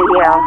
Yeah.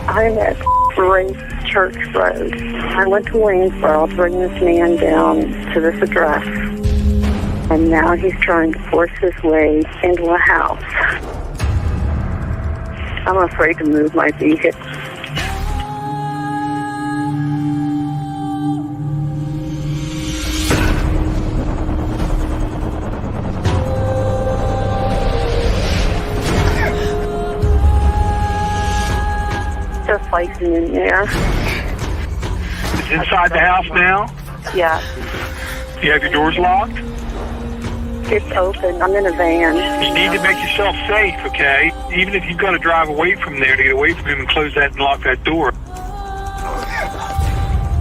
I'm at Grace Church Road. I went to Waynesboro to bring this man down to this address. And now he's trying to force his way into a house. I'm afraid to move my vehicle. Just fighting in there. It's inside the house now? Yeah. You have your doors locked? It's open. I'm in a van. You need to make yourself safe, okay? Even if you've got to drive away from there to get away from him and close that and lock that door.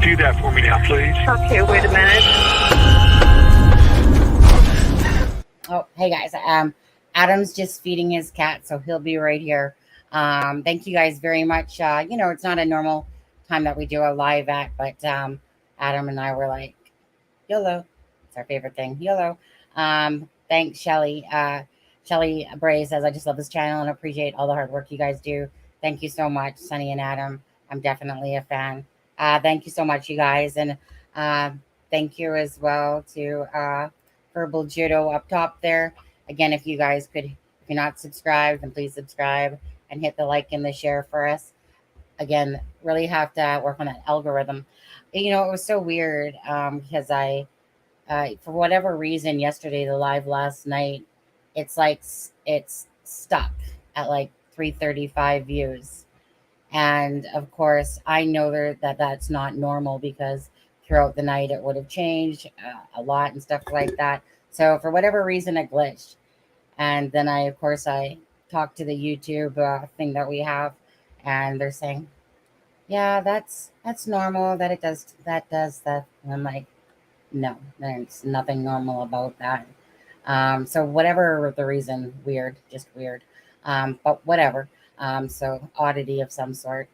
Do that for me now, please. Okay, wait a minute. Oh, hey guys. Adam's just feeding his cat, so he'll be right here. Thank you guys very much. It's not a normal time that we do a live act, but Adam and I were like, YOLO. It's our favorite thing, YOLO. Thanks, Shelly. Shelly Bray says, I just love this channel and appreciate all the hard work you guys do. Thank you so much, Sunny and Adam. I'm definitely a fan. Thank you so much, you guys. And thank you as well to Verbal Judo up top there. Again, if you guys could, if you're not subscribed, then please subscribe and hit the like and the share for us. Again, really have to work on that algorithm. It was so weird because for whatever reason, yesterday, the live last night, it's like it's stuck at like 335 views. And of course, I know that's not normal because throughout the night it would have changed a lot and stuff like that. So for whatever reason, it glitched. And then I talked to the YouTube thing that we have, and they're saying, yeah, that's normal that it does that. And I'm like, no, there's nothing normal about that. So whatever the reason, just weird. But whatever. So oddity of some sort.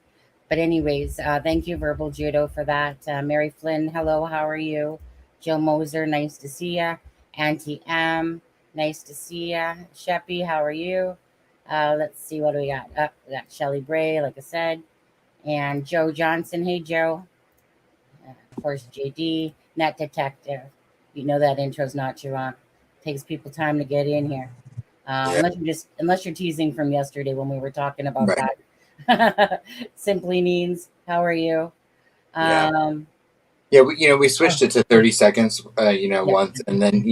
But anyways, thank you, Verbal Judo, for that. Mary Flynn, hello, how are you? Jill Moser, nice to see ya. Auntie M, nice to see ya. Sheppy, how are you? Let's see, what do we got? We got Shelly Bray, like I said. And Joe Johnson, hey, Joe. Of course, JD, Net Detective. You know that intro's not too long. Takes people time to get in here. Unless you're teasing from yesterday when we were talking about that. Simply Means, how are you? We switched it to 30 seconds, once, and then,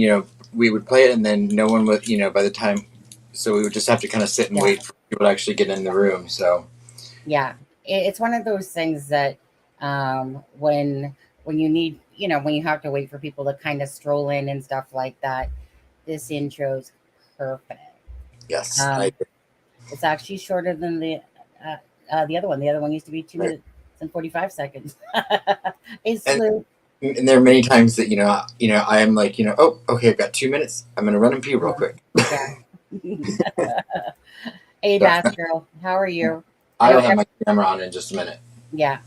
we would play it, and then no one would, by the time, so we would just have to kind of sit and wait for people to actually get in the room. So, yeah, it's one of those things that when you need, when you have to wait for people to kind of stroll in and stuff like that, this intro's perfect. Yes, it's actually shorter than the other one. The other one used to be 2 minutes and 45 seconds. And there are many times that I am like, oh, okay, I've got 2 minutes. I'm gonna run and pee real quick. Yeah. Hey, Bass Girl, how are you? I will have my camera on in just a minute. Yeah.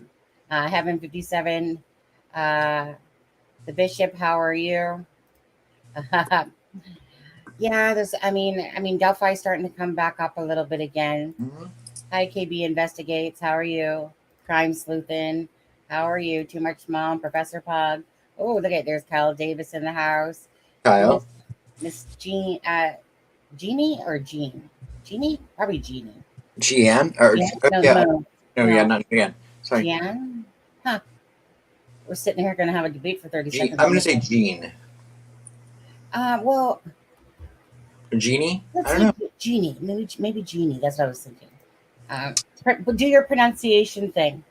Heaven 57. The Bishop, how are you? Yeah, there's. I mean, Delphi's starting to come back up a little bit again. Mm-hmm. Hi, KB Investigates. How are you? Crime Sleuthin. How are you? Too Much Mom, Professor Pug. Oh, look at there's Kyle Davis in the house. Kyle, Miss Jean, Jeannie or Jean? Jeannie? Probably Jeannie. Gian, or Yeah, oh, no, yeah, no, no, yeah, no. not Gian. Sorry, Jean? Huh. We're sitting here going to have a debate for 30 G. seconds I'm on gonna this say one. Jean. Well, Genie. I let's don't say know. Jeannie. Maybe Jeannie. That's what I was thinking. Do your pronunciation thing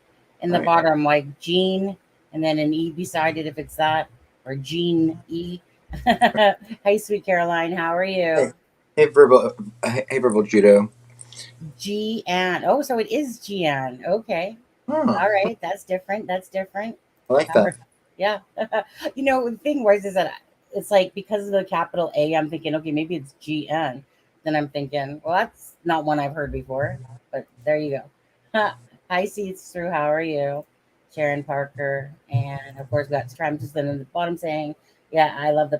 in All the right. bottom, like Jean, and then an E beside it if it's that, or Jean E. Hey, sweet Caroline, how are Hey, you? hey, verbal judo. Gian. Oh, so it is Gian. Okay. Oh, All right. That's different. That's different. I like All that. right. Yeah. The thing was is that it's like because of the capital A, I'm thinking, okay, maybe it's GN. Then I'm thinking, well, that's not one I've heard before. But there you go. Hi, Seeds Through. How are you? Sharon Parker. And of course, we got Tram just in the bottom saying, yeah, I love the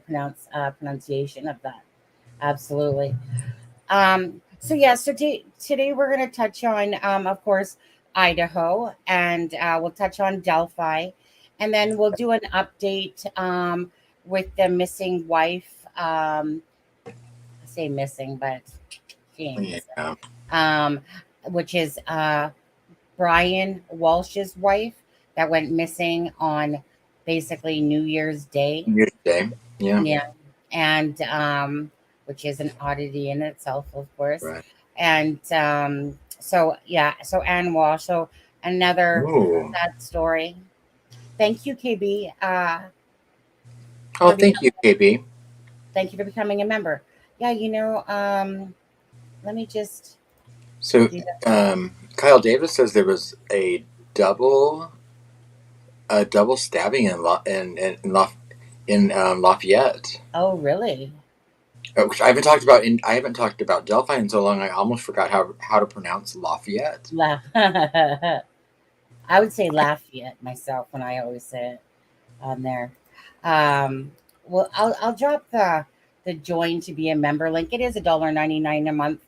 pronunciation of that. Absolutely. So yeah, so today we're going to touch on, of course, Idaho, and we'll touch on Delphi, and then we'll do an update with the missing wife. I say missing, but she ain't missing. Yeah. Um, which is Brian Walsh's wife that went missing on basically New Year's Day. New Day. Yeah. Yeah, and which is an oddity in itself, of course. Right. And so yeah, so Anne Walsh. So another Ooh. sad story. Thank you, KB, Oh, for thank becoming. you, KB. Thank you for becoming a member. Yeah, let me just So, do that. Kyle Davis says there was double a double stabbing in Lafayette. Oh, really? Which I haven't talked about Delphi in so long. I almost forgot how to pronounce Lafayette. Laugh. I would say Lafayette myself when I always say it on there. Um, well, I'll drop the join to be a member link. It is $1.99 a month.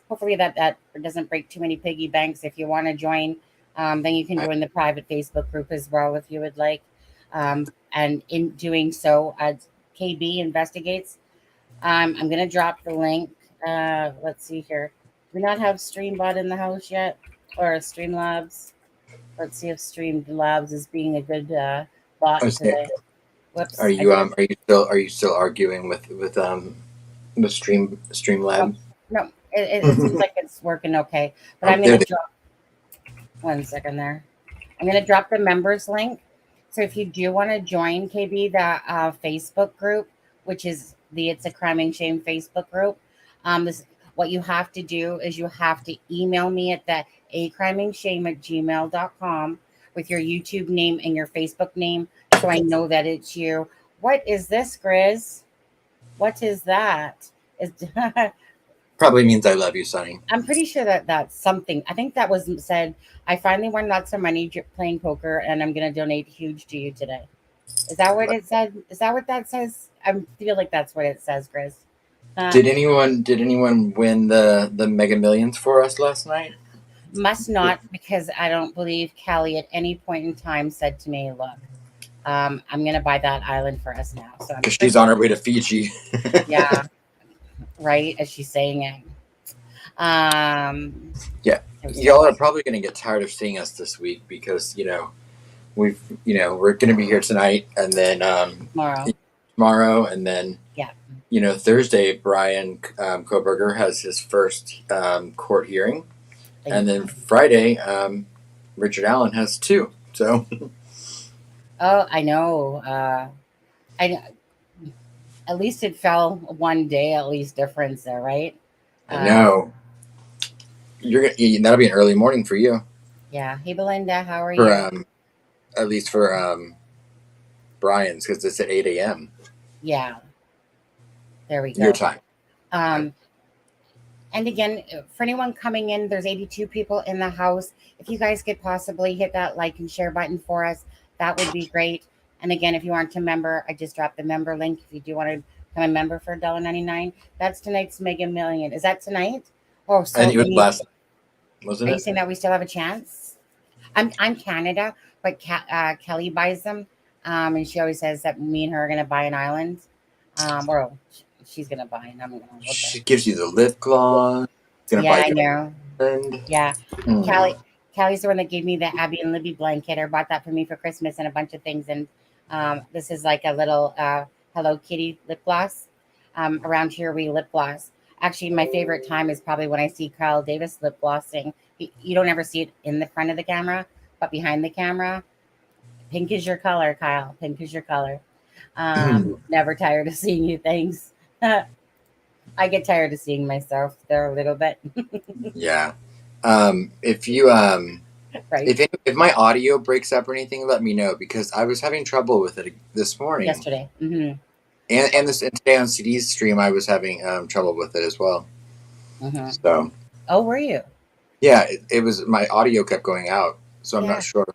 Hopefully that doesn't break too many piggy banks. If you want to join, then you can I, join the private Facebook group as well if you would like. And in doing so, as KB investigates, I'm gonna drop the link. Let's see here. Do we not have Streambot in the house yet, or Streamlabs? Let's see if Streamlabs is being a good I bot was saying, today. Whoops, I are you still arguing with oh, Streamlab? no, it seems like it's working okay. But Oh, I'm there gonna they drop 1 second there. I'm gonna drop the members link. So if you do want to join KB, the Facebook group, which is the It's a Crime and Shame Facebook group, this what you have to do is you have to email me at the acrimeandshame@gmail.com with your YouTube name and your Facebook name so I know that it's you. What is this, Grizz? What is that? Is probably means I love you, Sonny. I'm pretty sure that that's something. I think that was said. I finally won lots of money playing poker, and I'm going to donate huge to you today. Is that what it said? Is that what that says? I feel like that's what it says, Chris. Uh, Did anyone win the Mega Millions for us last night? must not, because I don't believe Callie at any point in time said to me, "Look, I'm going to buy that island for us now." So I'm Because sure. she's on her way to Fiji. Yeah, right. As she's saying it. Um, Yeah, y'all are probably going to get tired of seeing us this week because we're going to be here tonight and then tomorrow and then yeah. Thursday Brian Koberger has his first court hearing, and then Friday Richard Allen has two. So Oh, I know. I At least it fell one day, at least difference there, right? I know that'll be an early morning for you. Yeah. Hey, Belinda, how are For you? at least for Brian's because it's at 8 a.m. Yeah. There we your go. time. Um, and again, for anyone coming in, there's 82 people in the house. If you guys could possibly hit that like and share button for us, that would be great. And again, if you aren't a member, I just dropped the member link. If you do want to become a member for $1.99. That's tonight's Mega Million. Is that tonight? Oh, I think so it was last night, wasn't are you it? saying that we still have a chance? I'm Canada, but Kelly buys them, and she always says that me and her are gonna buy an island. Or she's gonna buy, and I'm gonna look at. She gives you the lip gloss. Gonna Yeah, buy I you know. and Yeah, Callie, Callie's the one that gave me the Abby and Libby blanket, or bought that for me for Christmas and a bunch of things. And this is like a little Hello Kitty lip gloss. Around here, we lip gloss. Actually, my favorite time is probably when I see Kyle Davis lip glossing. You don't ever see it in the front of the camera, but behind the camera. Pink is your color, Kyle. Pink is your color. Never tired of seeing you. Thanks. I get tired of seeing myself there a little bit. yeah. If you Right. if my audio breaks up or anything, let me know because I was having trouble with it this morning, Yesterday. and today on CD's stream I was having trouble with it as well. So Oh, were you? yeah, it was my audio kept going out, so I'm Yeah. not sure.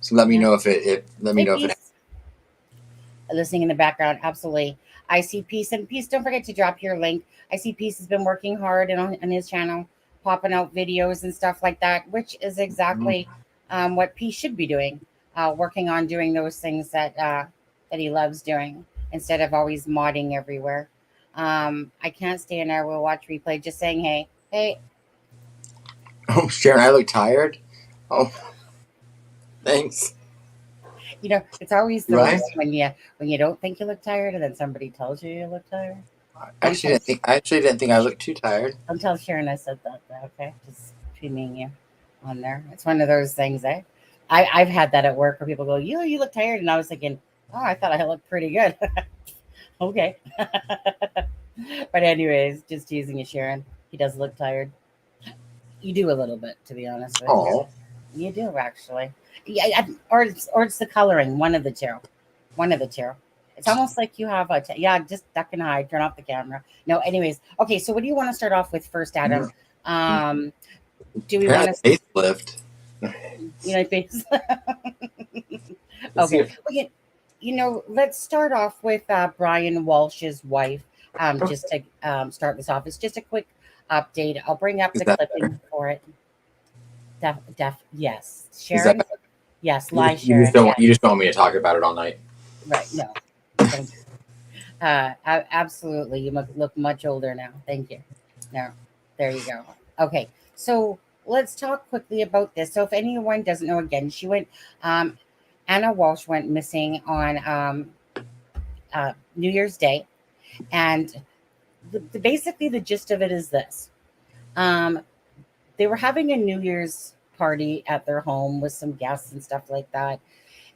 So let me know if it let me Hey, know if it. Peace. Listening in the background, absolutely. I see Peace, and Peace, don't forget to drop your link. I see Peace has been working hard and on his channel, popping out videos and stuff like that, which is exactly what Peace should be doing, working on doing those things that that he loves doing instead of always modding everywhere. I can't stay in there. We'll watch replay. Just saying, hey. Oh, Sharon, I look tired. Oh, thanks. You know, it's always the Right? worst when you don't think you look tired, and then somebody tells you look tired. I actually didn't think I looked too tired. Don't tell Sharon I said that, okay? Just between me and you on there. It's one of those things, eh? I've had that at work where people go, you look tired. And I was thinking, oh, I thought I looked pretty good. Okay. But anyways, just teasing you, Sharon. He does look tired. You do a little bit, to be honest with you. Oh, You do, actually. Yeah, or it's the coloring. One of the two. One of the two. It's almost like you have yeah, just duck and hide, turn off the camera. No, anyways. Okay, so what do you want to start off with first, Adam? Do we want to facelift? you know face? Okay. Let's start off with Brian Walsh's wife. Just to start this off. It's just a quick update. I'll bring up the clipping for it. Yes. Sharon? Yes, live Sharon. You just don't want me to talk about it all night. Right. No. Thank you. Absolutely. You look much older now. Thank you. No. There you go. Okay. So let's talk quickly about this. So if anyone doesn't know, again, she went Anna Walsh went missing on New Year's Day. And basically the gist of it is this. They were having a New Year's party at their home with some guests and stuff like that.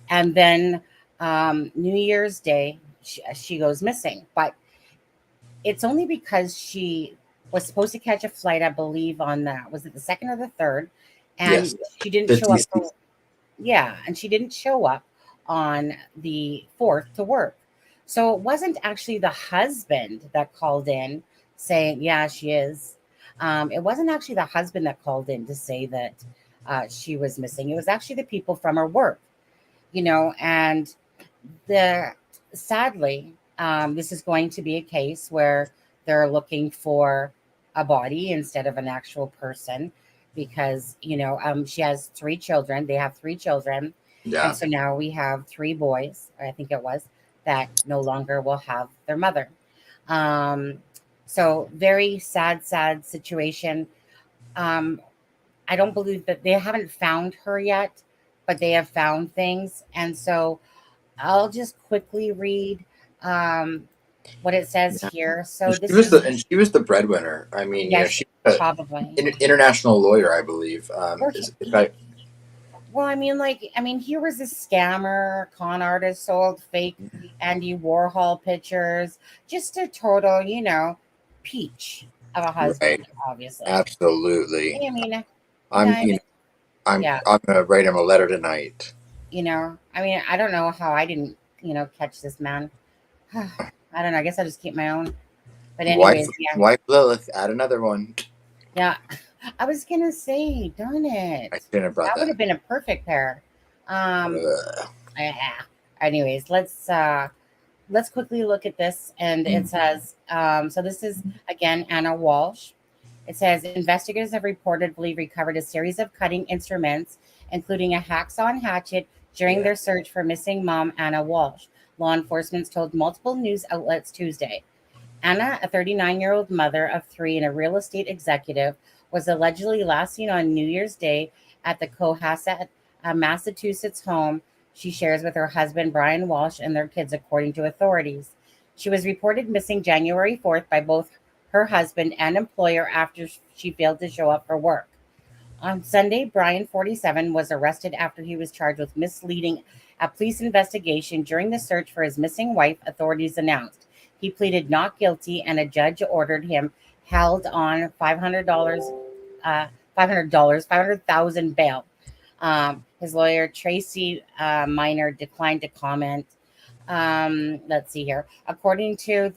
And then New Year's Day, she goes missing. But it's only because she was supposed to catch a flight, I believe, on that. Was it the 2nd or the 3rd? And yes. She didn't show up. And she didn't show up on the 4th to work. So it wasn't actually the husband that called in saying, yeah, she is. It wasn't actually the husband that called in to say that she was missing. It was actually the people from her work, and sadly, this is going to be a case where they're looking for a body instead of an actual person because, she has 3 children. They have 3 children. Yeah. And so now we have 3 boys, I think it was, that no longer will have their mother. So very sad situation. I don't believe that they haven't found her yet, but they have found things. And so I'll just quickly read what it says here. So she was the breadwinner. I mean, yes, she's probably international lawyer, I believe. Well, I mean, here was a scammer, con artist, sold fake Andy Warhol pictures, just a total, peach of a husband, right. Obviously. Absolutely. I mean, I'm gonna write him a letter tonight. I mean, I don't know how I didn't, catch this man. I don't know. I guess I'll just keep my own. But anyways, wife Lilith, add another one. Yeah. I was gonna say, darn it. I shouldn't have brought that. Would have been a perfect pair. Yeah. Anyways, let's let's quickly look at this. And it says, so this is again Anna Walsh. It says investigators have reportedly recovered a series of cutting instruments, including a hacksaw and hatchet, during their search for missing mom Anna Walsh. Law enforcement told multiple news outlets Tuesday. Anna, a 39-year-old mother of three and a real estate executive, was allegedly last seen on New Year's Day at the Cohasset, Massachusetts home she shares with her husband, Brian Walsh, and their kids, according to authorities. She was reported missing January 4th by both her husband and employer after she failed to show up for work. On Sunday, Brian, 47, was arrested after he was charged with misleading a police investigation during the search for his missing wife, authorities announced. He pleaded not guilty, and a judge ordered him held on $500,000 bail. His lawyer, Tracy Miner, declined to comment. Let's see here. According to,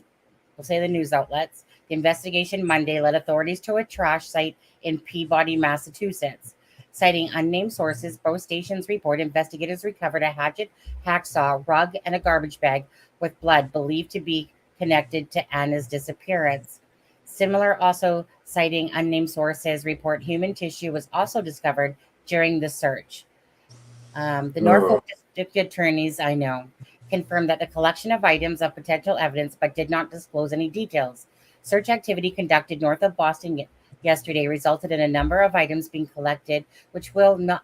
we'll say, the news outlets, the investigation Monday led authorities to a trash site in Peabody, Massachusetts. Citing unnamed sources, both stations report investigators recovered a hatchet, hacksaw, rug, and a garbage bag with blood believed to be connected to Anna's disappearance. Similar, also citing unnamed sources, report human tissue was also discovered during the search. The Norfolk District Attorneys, I know, confirmed that the collection of items of potential evidence, but did not disclose any details. Search activity conducted north of Boston yesterday resulted in a number of items being collected, which will not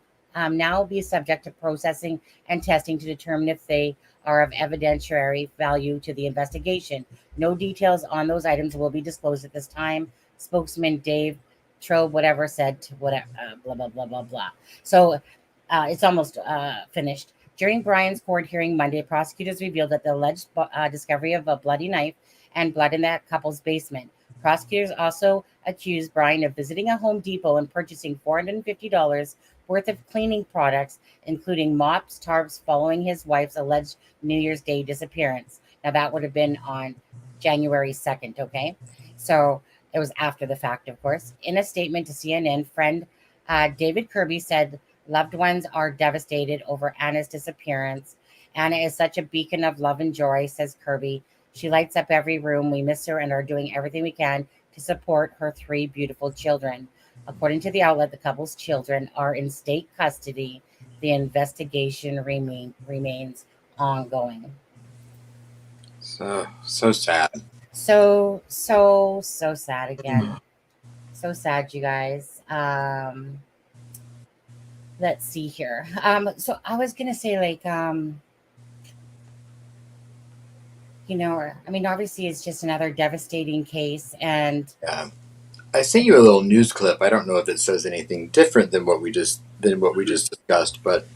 now be subject to processing and testing to determine if they are of evidentiary value to the investigation. No details on those items will be disclosed at this time. Spokesman Dave Trobe, whatever, said to whatever, blah, blah, blah, blah, blah. So it's almost finished. During Brian's court hearing Monday, prosecutors revealed that the alleged discovery of a bloody knife and blood in that couple's basement. Prosecutors also accused Brian of visiting a Home Depot and purchasing $450 worth of cleaning products, including mops, tarps, following his wife's alleged New Year's Day disappearance. Now, that would have been on January 2nd, okay? So it was after the fact, of course. In a statement to CNN, friend David Kirby said, loved ones are devastated over Anna's disappearance. Anna is such a beacon of love and joy, says Kirby. She lights up every room. We miss her and are doing everything we can to support her three beautiful children. According to the outlet, the couple's children are in state custody. The investigation remains ongoing. So sad. So sad again. So sad, you guys. Let's see here. So I was gonna say, like, obviously it's just another devastating case, and I sent you a little news clip. I don't know if it says anything different than what we just discussed, but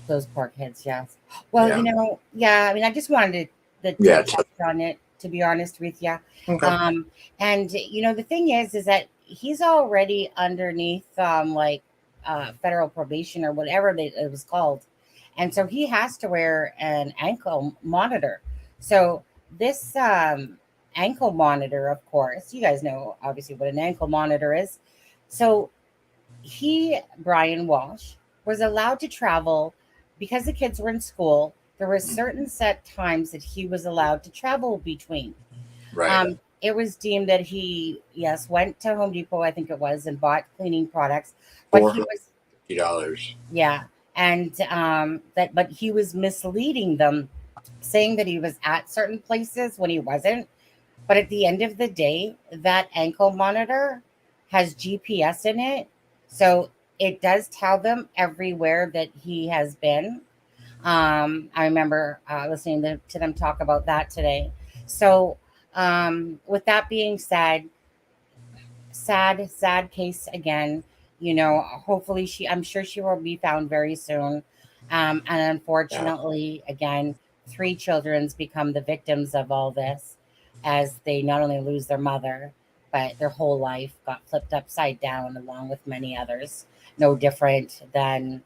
those poor kids, yes. Well, I just wanted to touch on it, to be honest with you. Okay. And the thing is that he's already underneath federal probation or whatever it was called, and so he has to wear an ankle monitor. So this ankle monitor, of course, you guys know obviously what an ankle monitor is. So Brian Walsh, was allowed to travel because the kids were in school. There were certain set times that he was allowed to travel between. Right. It was deemed that he, went to Home Depot, I think it was, and bought cleaning products. But he was $50. Yeah. And but he was misleading them, saying that he was at certain places when he wasn't. But at the end of the day, that ankle monitor has GPS in it. So it does tell them everywhere that he has been. I remember listening to them talk about that today. So with that being said, sad case again. Hopefully I'm sure she will be found very soon. And unfortunately, again, 3 children's become the victims of all this, as they not only lose their mother, but their whole life got flipped upside down, along with many others. No different than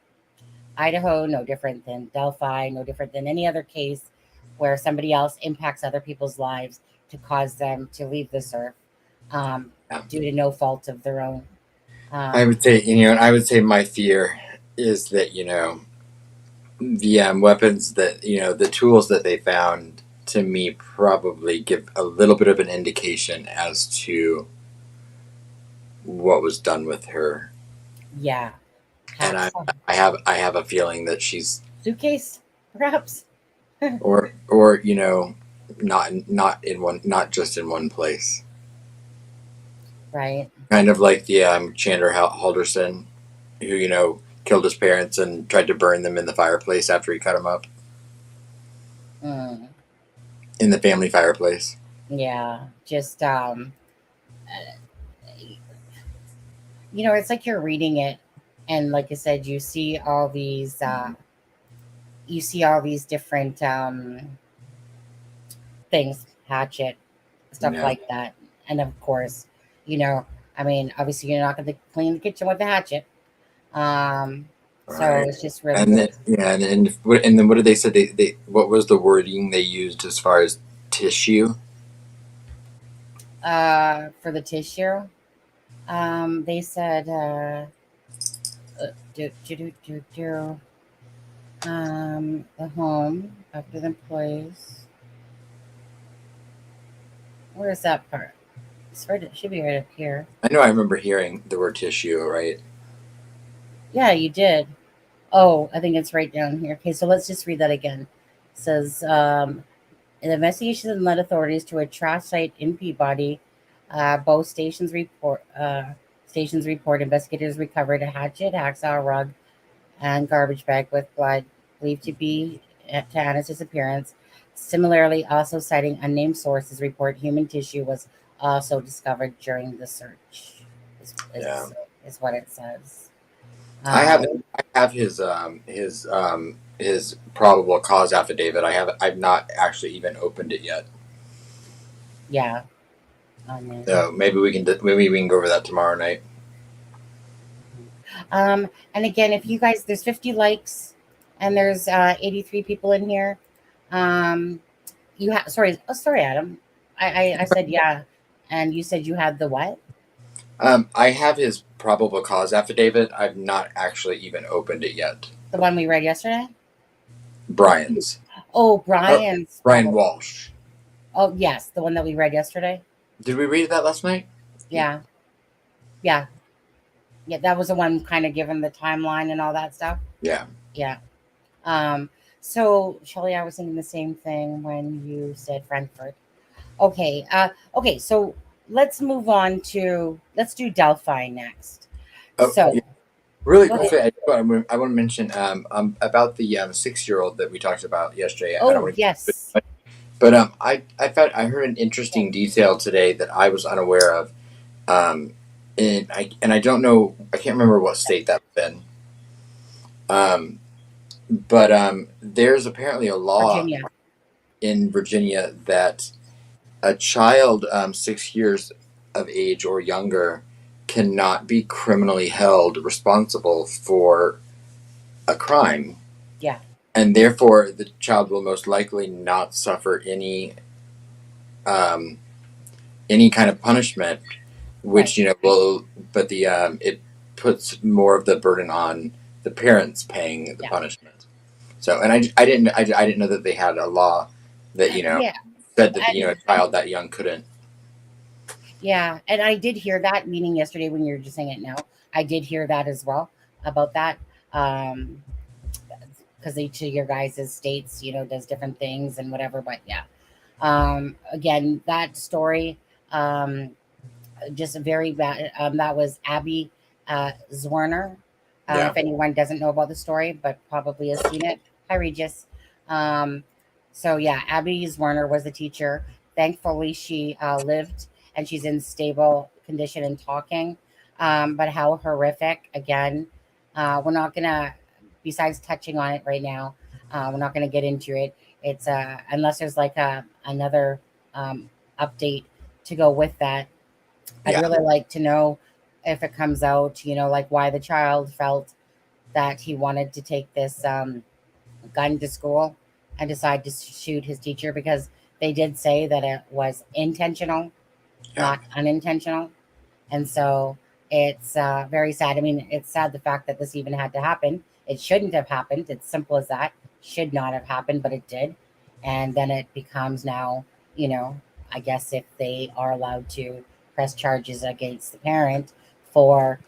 Idaho, no different than Delphi, no different than any other case where somebody else impacts other people's lives to cause them to leave this earth due to no fault of their own. I would say, my fear is that, the weapons that the tools that they found to me probably give a little bit of an indication as to what was done with her. Yeah. And Hacksaw. I have a feeling that she's Suitcase, perhaps. or not just in one place. Right. Kind of like the Chandler Halderson, who killed his parents and tried to burn them in the fireplace after he cut them up Mm. in the family fireplace. Yeah. Just it's like you're reading it, and like I said, you see all these different things, hatchet, stuff Yeah. like that, and of course, you know, I mean, obviously, you're not going to clean the kitchen with a hatchet. So Right. it's just really And good. then and then what did they say? They what was the wording they used as far as tissue? For the tissue, they said, do, do, do, do, do. The home after the employees. Where is that part? It's right. It should be right up here. I know I remember hearing the word tissue, right? Yeah, you did. Oh, I think it's right down here. Okay, so let's just read that again. It says, an investigation led authorities to a trash site in Peabody. Both stations report investigators recovered a hatchet, hacksaw, rug, and garbage bag with blood believed to be to Anna's disappearance. Similarly, also citing unnamed sources, report human tissue was also discovered during the search. Is, Yeah. is, is what it says. I have Um, his probable cause affidavit. I've not actually even opened it yet. yeah. So maybe we can go over that tomorrow night. And again, if you guys, there's 50 likes, and there's 83 people in here. You have sorry, Adam. I said yeah, and you said you had the what? I have his probable cause affidavit. I've not actually even opened it yet. The one we read yesterday. Brian's. Oh, Brian's. Brian Walsh. Oh yes, the one that we read yesterday. Did we read that last night? Yeah, yeah. That was the one kind of given the timeline and all that stuff. Yeah. Yeah. So Shelly, I was thinking the same thing when you said Frankfurt. Okay. Okay. So let's move on to let's do Delphi next. Oh, So yeah. Really go quickly, ahead. I want to mention about the 6-year-old that we talked about yesterday. I don't Oh want to, yes. but I heard an interesting detail today that I was unaware of. And I don't know, I can't remember what state that's in. But there's apparently a law Virginia. in Virginia that a child 6 years of age or younger cannot be criminally held responsible for a crime. Yeah. And therefore, the child will most likely not suffer any kind of punishment, which will. But the it puts more of the burden on the parents paying the punishment. So, and I didn't know that they had a law that said that a child that young couldn't. Yeah, and I did hear that meeting yesterday when you were just saying it now. I did hear that as well about that. Because each of your guys' states, does different things and whatever. But yeah, again, that story, just very bad. That was Abby Zwerner. If anyone doesn't know about the story, but probably has seen it. Hi, Regis. So yeah, Abby Zwerner was the teacher. Thankfully, she lived and she's in stable condition and talking. But how horrific! Again, we're not gonna. Besides touching on it right now, we're not gonna get into it. It's unless there's like another update to go with that. I'd really like to know if it comes out, like why the child felt that he wanted to take this gun to school and decide to shoot his teacher, because they did say that it was intentional, not unintentional. And so it's very sad. I mean, it's sad the fact that this even had to happen, It shouldn't have happened. It's simple as that. Should not have happened, but it did. And then it becomes now, you know, I guess if they are allowed to press charges against the parent for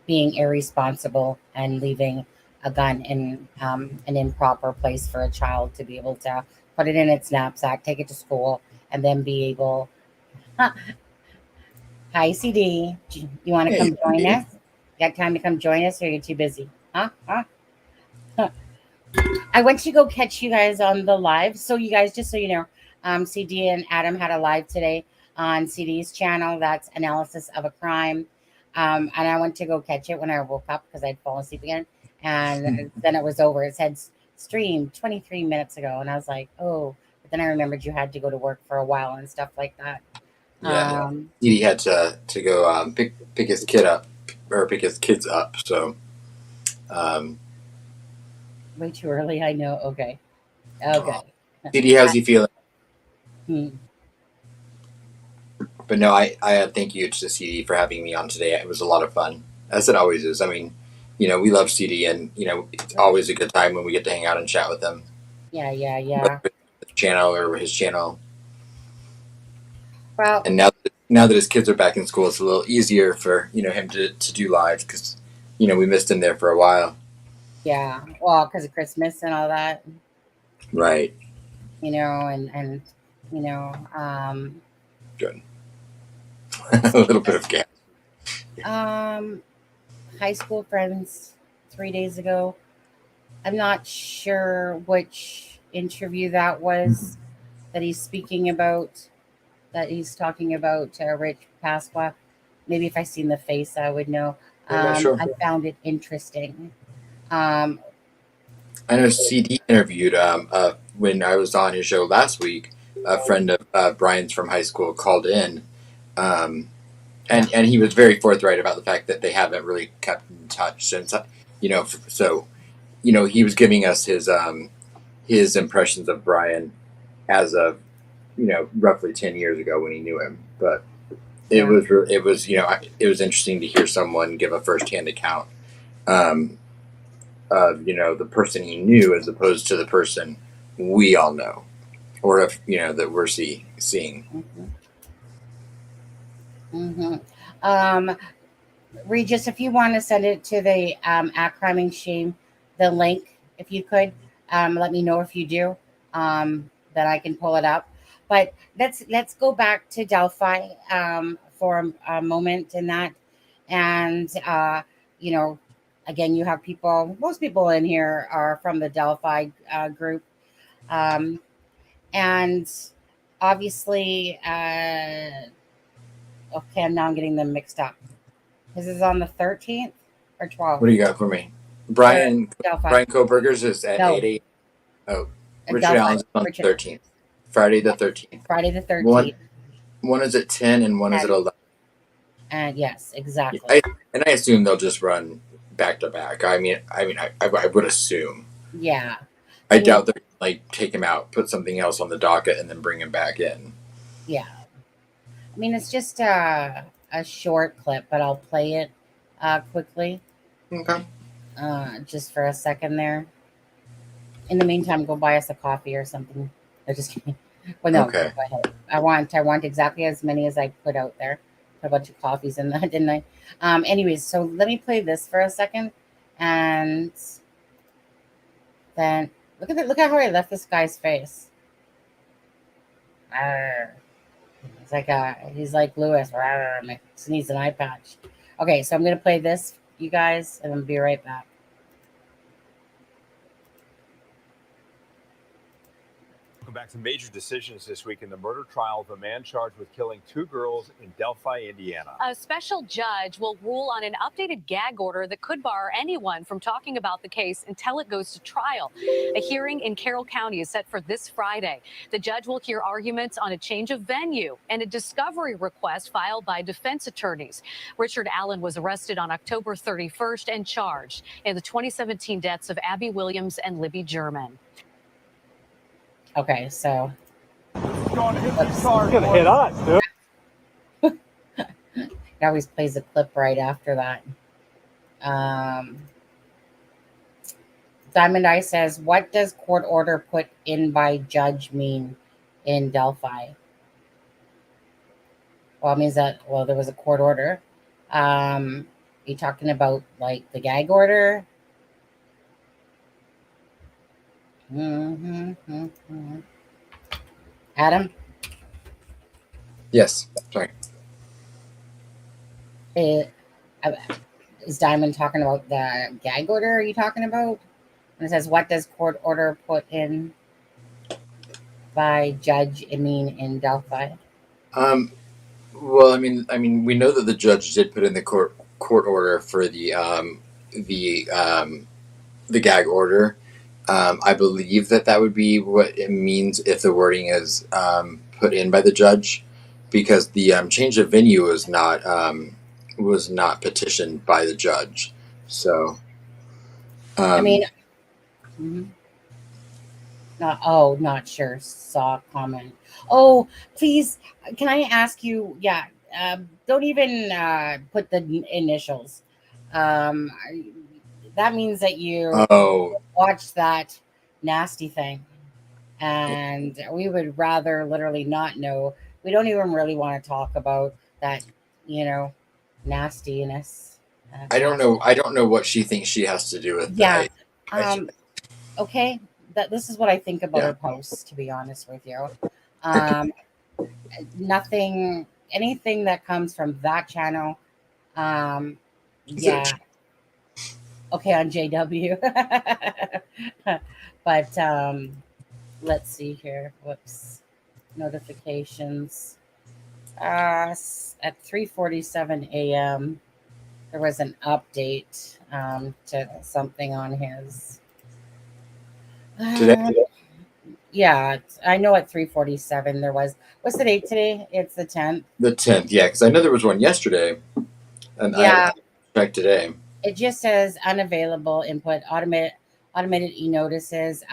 being irresponsible and leaving a gun in an improper place for a child to be able to put it in its knapsack, take it to school, and then be able. Hi, CD. You want to Hey, come join CD. us? Got time to come join us, or are you too busy? Huh? I went to go catch you guys on the live. So you guys, just so you know, CD and Adam had a live today on CD's channel. That's analysis of a crime. And I went to go catch it when I woke up because I'd fallen asleep again. And then it was over. It said streamed 23 minutes ago. And I was like, oh, but then I remembered you had to go to work for a while and stuff like that. Yeah, he had to go pick his kid up or pick his kids up. So, Way too early. I know. Okay. Didi, how's he feeling? Hmm. But no, I thank you to CD for having me on today. It was a lot of fun, as it always is. I mean, you know, we love CD, and you know, it's always a good time when we get to hang out and chat with him. Yeah. Whether it's the channel or his channel. Well, And now that his kids are back in school, it's a little easier for him to do live because we missed him there for a while. yeah. Well, because of Christmas and all that. Right. And Good. A little bit of gas. high school friends 3 days ago. I'm not sure which interview that was that he's speaking about, that he's talking about Rich Pasqua. Maybe if I seen the face, I would know. Sure. I found it interesting. I know CD interviewed when I was on his show last week. A friend of Brian's from high school called in, and he was very forthright about the fact that they haven't really kept in touch since. So he was giving us his impressions of Brian as of roughly 10 years ago when he knew him. But it was interesting to hear someone give a firsthand account of the person he knew as opposed to the person we all know, or if that we're seeing. Regis, if you want to send it to the at Crime and Shame, the link, if you could, let me know if you do, that I can pull it up. But let's go back to Delphi for a moment in that, and again, you have most people in here are from the Delphi group, and obviously, okay, now I'm getting them mixed up. This is on the 13th or 12th. What do you got for me? Brian Koberger's is at 8 a.m. Oh, Richard Allen's on the 13th. Friday the 13th. Friday the 13th. One is at 10 and one is at 11. And yes, exactly. I assume they'll just run back to back. I would assume. Yeah. I doubt they're like take him out, put something else on the docket, and then bring him back in. Yeah. I mean, it's just a short clip, but I'll play it quickly. Okay. Just for a second there. In the meantime, go buy us a coffee or something. I'm just kidding. Well, no, okay. Go ahead. I want exactly as many as I put out there. Put a bunch of coffees in that, didn't I? Anyways, so let me play this for a second, and then look at how I left this guy's face. It's like he's like Lewis. Sneeze an eye patch. Okay, so I'm gonna play this, you guys, and I'll be right back. Back to major decisions this week in the murder trial of a man charged with killing 2 girls in Delphi, Indiana. A special judge will rule on an updated gag order that could bar anyone from talking about the case until it goes to trial. A hearing in Carroll County is set for this Friday. The judge will hear arguments on a change of venue and a discovery request filed by defense attorneys. Richard Allen was arrested on October 31st and charged in the 2017 deaths of Abby Williams and Libby German. Okay, so Gonna hit us, dude. It always plays a clip right after that. Diamond Eye says, what does court order put in by judge mean in Delphi? Well, it means that, well, there was a court order. Are you talking about like the gag order? Adam? Yes. Sorry. Is Diamond talking about the gag order? Are you talking about? And it says, what does court order put in by judge mean in Delphi? Well, I mean, we know that the judge did put in the court order for the gag order. I believe that would be what it means if the wording is put in by the judge, because the change of venue was not petitioned by the judge. So, I mean, not sure. Saw comment. Oh, please, can I ask you? Yeah, don't even put the initials. That means that you watched that nasty thing, and we would rather literally not know. We don't even really want to talk about that, nastiness. I don't know what she thinks she has to do with that. Okay, this is what I think about her posts, to be honest with you. Anything that comes from that channel, okay, on JW. But let's see here. Whoops. Notifications. At 3:47 a.m. there was an update to something on his. Today? Yeah, I know at 3:47 there was. What's the date today? It's the 10th. The 10th, yeah, because I know there was one yesterday, and I checked today. It just says unavailable input, automated e-notices,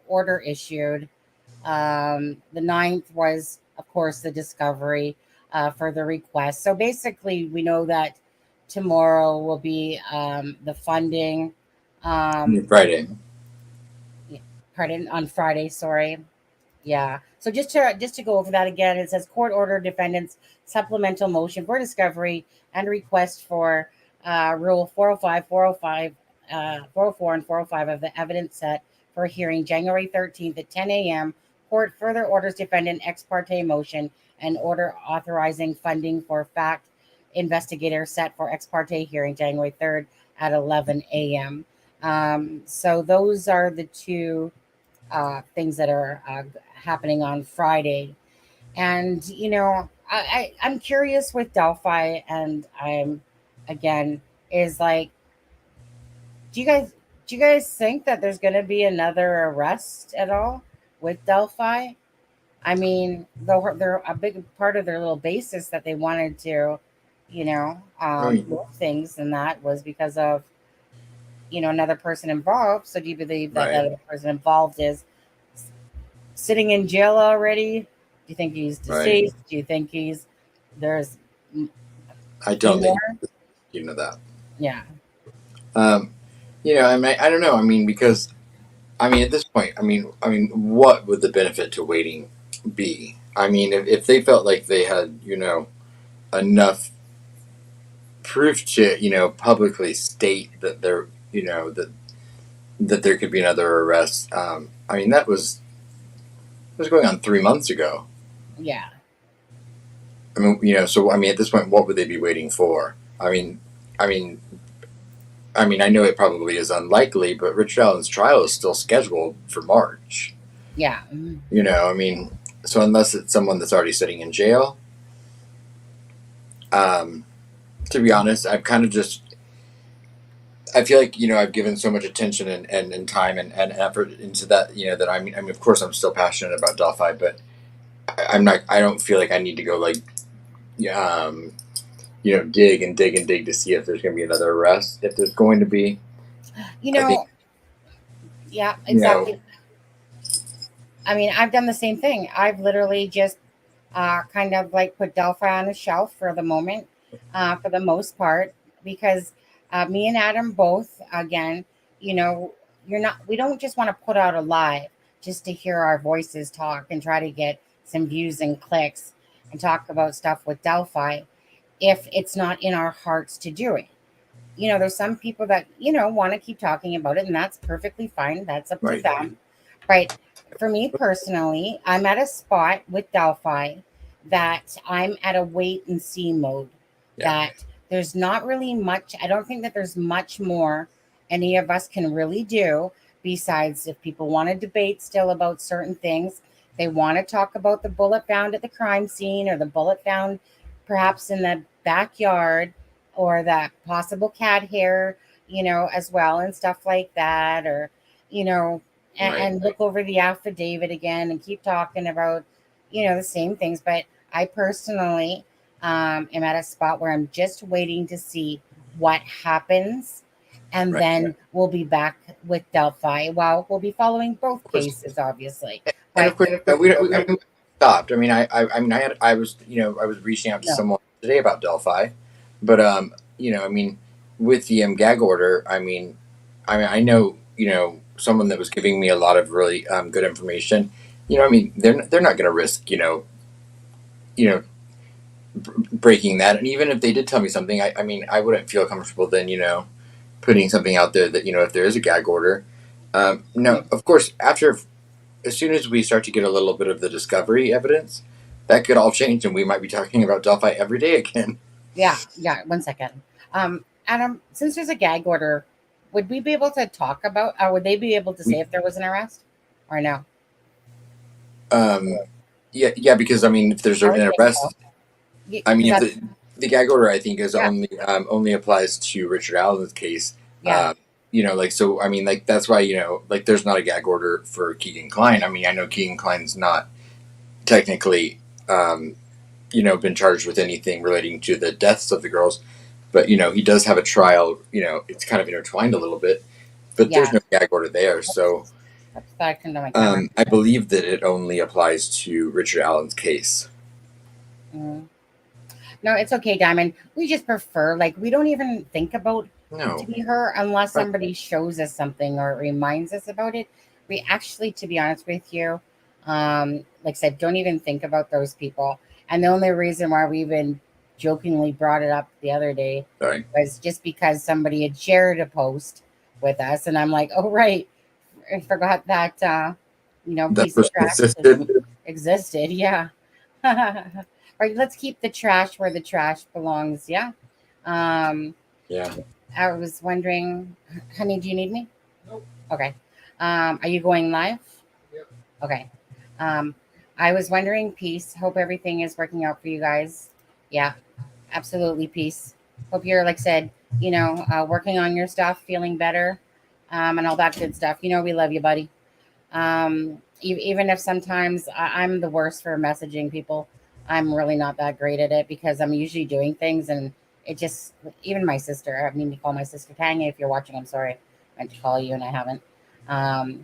order issued. The 9th was, of course, the discovery for the request. So basically, we know that tomorrow will be the funding. Friday. Pardon, on Friday, sorry. Yeah. So just to go over that again, it says court order defendants supplemental motion for discovery and request for Rule 405, 405, 404, and 405 of the evidence set for hearing January 13th at 10 a.m. Court further orders defendant ex parte motion and order authorizing funding for fact investigator set for ex parte hearing January 3rd at 11 a.m. So those are the two things that are happening on Friday. And, I'm curious with Delphi, and I'm, again, is like, do you guys think that there's going to be another arrest at all with Delphi? I mean, they're a big part of their little basis that they wanted to, move things, and that was because of, another person involved. So do you believe that that other person involved is sitting in jail already? Do you think he's deceased? Do you think there's I don't think that. Yeah. I don't know. I mean, because at this point, what would the benefit to waiting be? I mean, if they felt like they had, enough proof to, publicly state that they're, that there could be another arrest. That was going on 3 months ago. Yeah. So at this point, what would they be waiting for? I know it probably is unlikely, but Richard Allen's trial is still scheduled for March. Yeah. So unless it's someone that's already sitting in jail, to be honest, I've kind of I feel like, I've given so much attention and time and effort into that, that of course I'm still passionate about Delphi, but I don't feel like I need to go dig and dig to see if there's going to be another arrest. If there's going to be, yeah, exactly. I've done the same thing. I've literally just kind of put Delphi on a shelf for the moment, for the most part, because me and Adam both, again, we don't just want to put out a live just to hear our voices talk and try to get some views and clicks and talk about stuff with Delphi if it's not in our hearts to do it. There's some people that, want to keep talking about it, and that's perfectly fine. That's up to Right. them. But for me personally, I'm at a spot with Delphi that I'm at a wait and see mode. Yeah. That there's not really much, I don't think that there's much more any of us can really do besides if people want to debate still about certain things. They want to talk about the bullet found at the crime scene or the bullet found perhaps in the backyard or that possible cat hair, as well and stuff like that, or, and look over the affidavit again and keep talking about, the same things. But I personally am at a spot where I'm just waiting to see what happens. And Right. then we'll be back with Delphi. Well, we'll be following both cases, obviously. And of course, we stopped. I mean, I was reaching out to someone today about Delphi, but I mean, with the gag order, I mean, I know, someone that was giving me a lot of really good information. I mean, they're not going to risk, breaking that. And even if they did tell me something, I mean, I wouldn't feel comfortable then, putting something out there that, if there is a gag order. No, of course, as soon as we start to get a little bit of the discovery evidence, that could all change, and we might be talking about Delphi every day again. Yeah. 1 second. Adam, since there's a gag order, would we be able to talk about, or would they be able to say if there was an arrest or no? Yeah, because I mean, if there's an arrest, I mean, if the gag order, I think, is only applies to Richard Allen's case. Yeah. So I mean, that's why, there's not a gag order for Keegan Kline. I mean, I know Keegan Kline's not technically, been charged with anything relating to the deaths of the girls, but he does have a trial. It's kind of intertwined a little bit, but there's no gag order there. So I believe that it only applies to Richard Allen's case. Mm. No, it's okay, Diamond. We just prefer, we don't even think about to be her unless somebody shows us something or reminds us about it. We actually, to be honest with you, like I said, don't even think about those people. And the only reason why we even jokingly brought it up the other day was just because somebody had shared a post with us, and I'm like, oh right, I forgot that that piece of trash existed. Yeah. Right, let's keep the trash where the trash belongs. Yeah. Yeah. I was wondering, honey, do you need me? Nope. Okay. Are you going live? Yep. Okay. I was wondering, peace. Hope everything is working out for you guys. Yeah, absolutely, peace. Hope you're, like I said, working on your stuff, feeling better, and all that good stuff. We love you, buddy. Even if sometimes I'm the worst for messaging people, I'm really not that great at it because I'm usually doing things and it just, even my sister, I mean to call my sister Tanya, if you're watching, I'm sorry. I meant to call you and I haven't.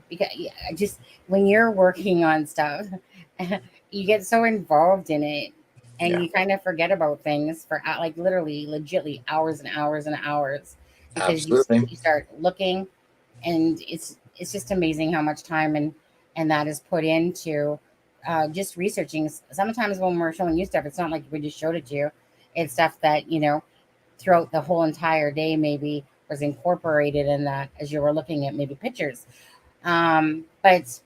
Because just when you're working on stuff, you get so involved in it and you kind of forget about things for literally, legitly hours and hours and hours because you start looking, and it's just amazing how much time and that is put into just researching. Sometimes when we're showing you stuff, it's not like we just showed it to you. It's stuff that, throughout the whole entire day maybe was incorporated in that as you were looking at maybe pictures. But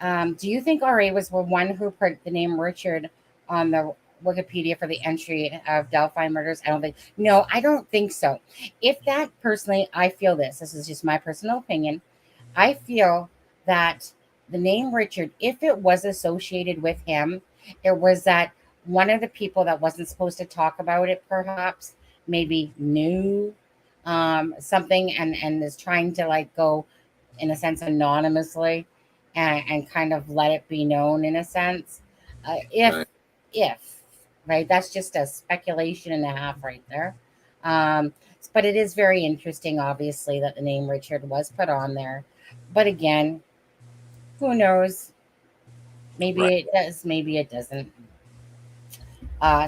do you think RA was the one who put the name Richard on the Wikipedia for the entry of Delphi murders? I don't think so. If that personally, I feel this is just my personal opinion. I feel that the name Richard, if it was associated with him, it was that one of the people that wasn't supposed to talk about it perhaps maybe knew something and is trying to go in a sense anonymously and kind of let it be known in a sense. If right, that's just a speculation and a half right there. But it is very interesting, obviously, that the name Richard was put on there. But again, who knows? Maybe it does, maybe it doesn't.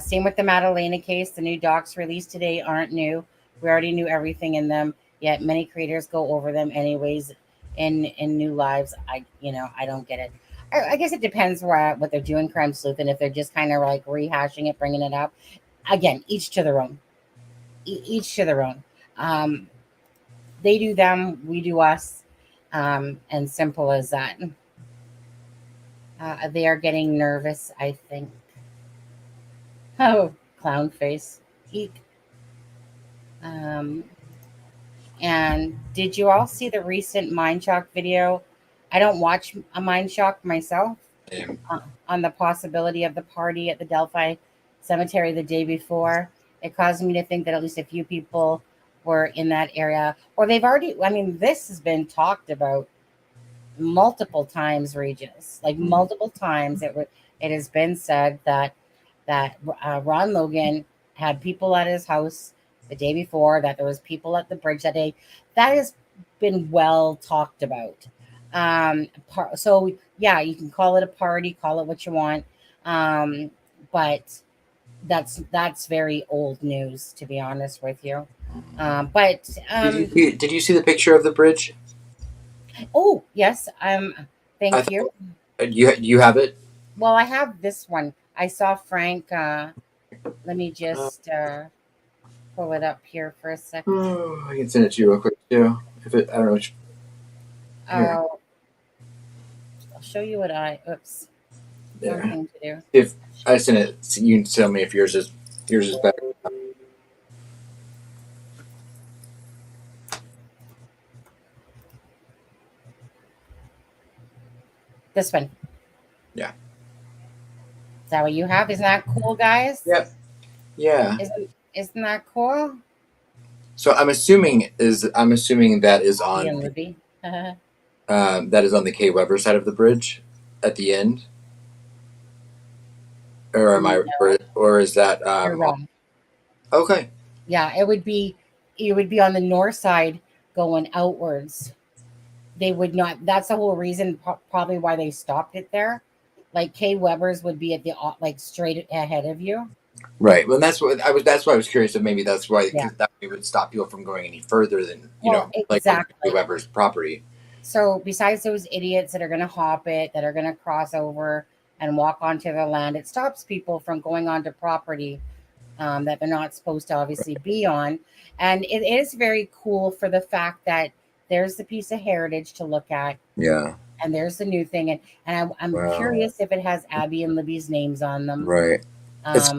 Same with the Madalena case. The new docs released today aren't new. We already knew everything in them, yet many creators go over them anyways. in new lives. I don't get it. I guess it depends what they're doing, crime sleuth, and if they're just kind of like rehashing it, bringing it up. Again, each to their own. Each to their own. Um, they do them, we do us, and simple as that. They are getting nervous, I think. Oh, clown face. Eek. Um, and did you all see the recent Mind Shock video? I don't watch a Mind Shock myself. On the possibility of the party at the Delphi cemetery the day before. It caused me to think that at least a few people were in that area, or they've already. I mean, this has been talked about multiple times, Regis. Like multiple times, it has been said that Ron Logan had people at his house the day before. That there was people at the bridge that day. That has been well talked about. So yeah, you can call it a party, call it what you want, but that's very old news, to be honest with you. But Did you see the picture of the bridge? oh yes, I thank you. thought you have it. Well, I have this one. I saw Frank. Let me just pull it up here for a second. Oh, I can send it to you real quick too. I don't know which. Here. I'll show you what oops. There. One thing to do. If I send it, you can tell me if yours is better. This one. Yeah. Is that what you have? Isn't that cool, guys? Yep. Yeah. Isn't that cool? So I'm assuming that is on Ian Libby. that is on the Kay Weber side of the bridge at the end. Or am I or is that You're wrong. Okay. Yeah, it would be on the north side going outwards. They would not. That's the whole reason probably why they stopped it there. Like Kay Weber's would be at the like straight ahead of you. Right. Well, that's why I was curious if maybe that's why, Yeah. because that would stop people from going any further than exactly. like Weber's property. So besides those idiots that are going to hop it, that are going to cross over and walk onto the land, it stops people from going onto property that they're not supposed to obviously be on. And it is very cool for the fact that there's the piece of heritage to look at. Yeah. And there's the new thing. And I'm curious if it has Abby and Libby's names on them. Right. It's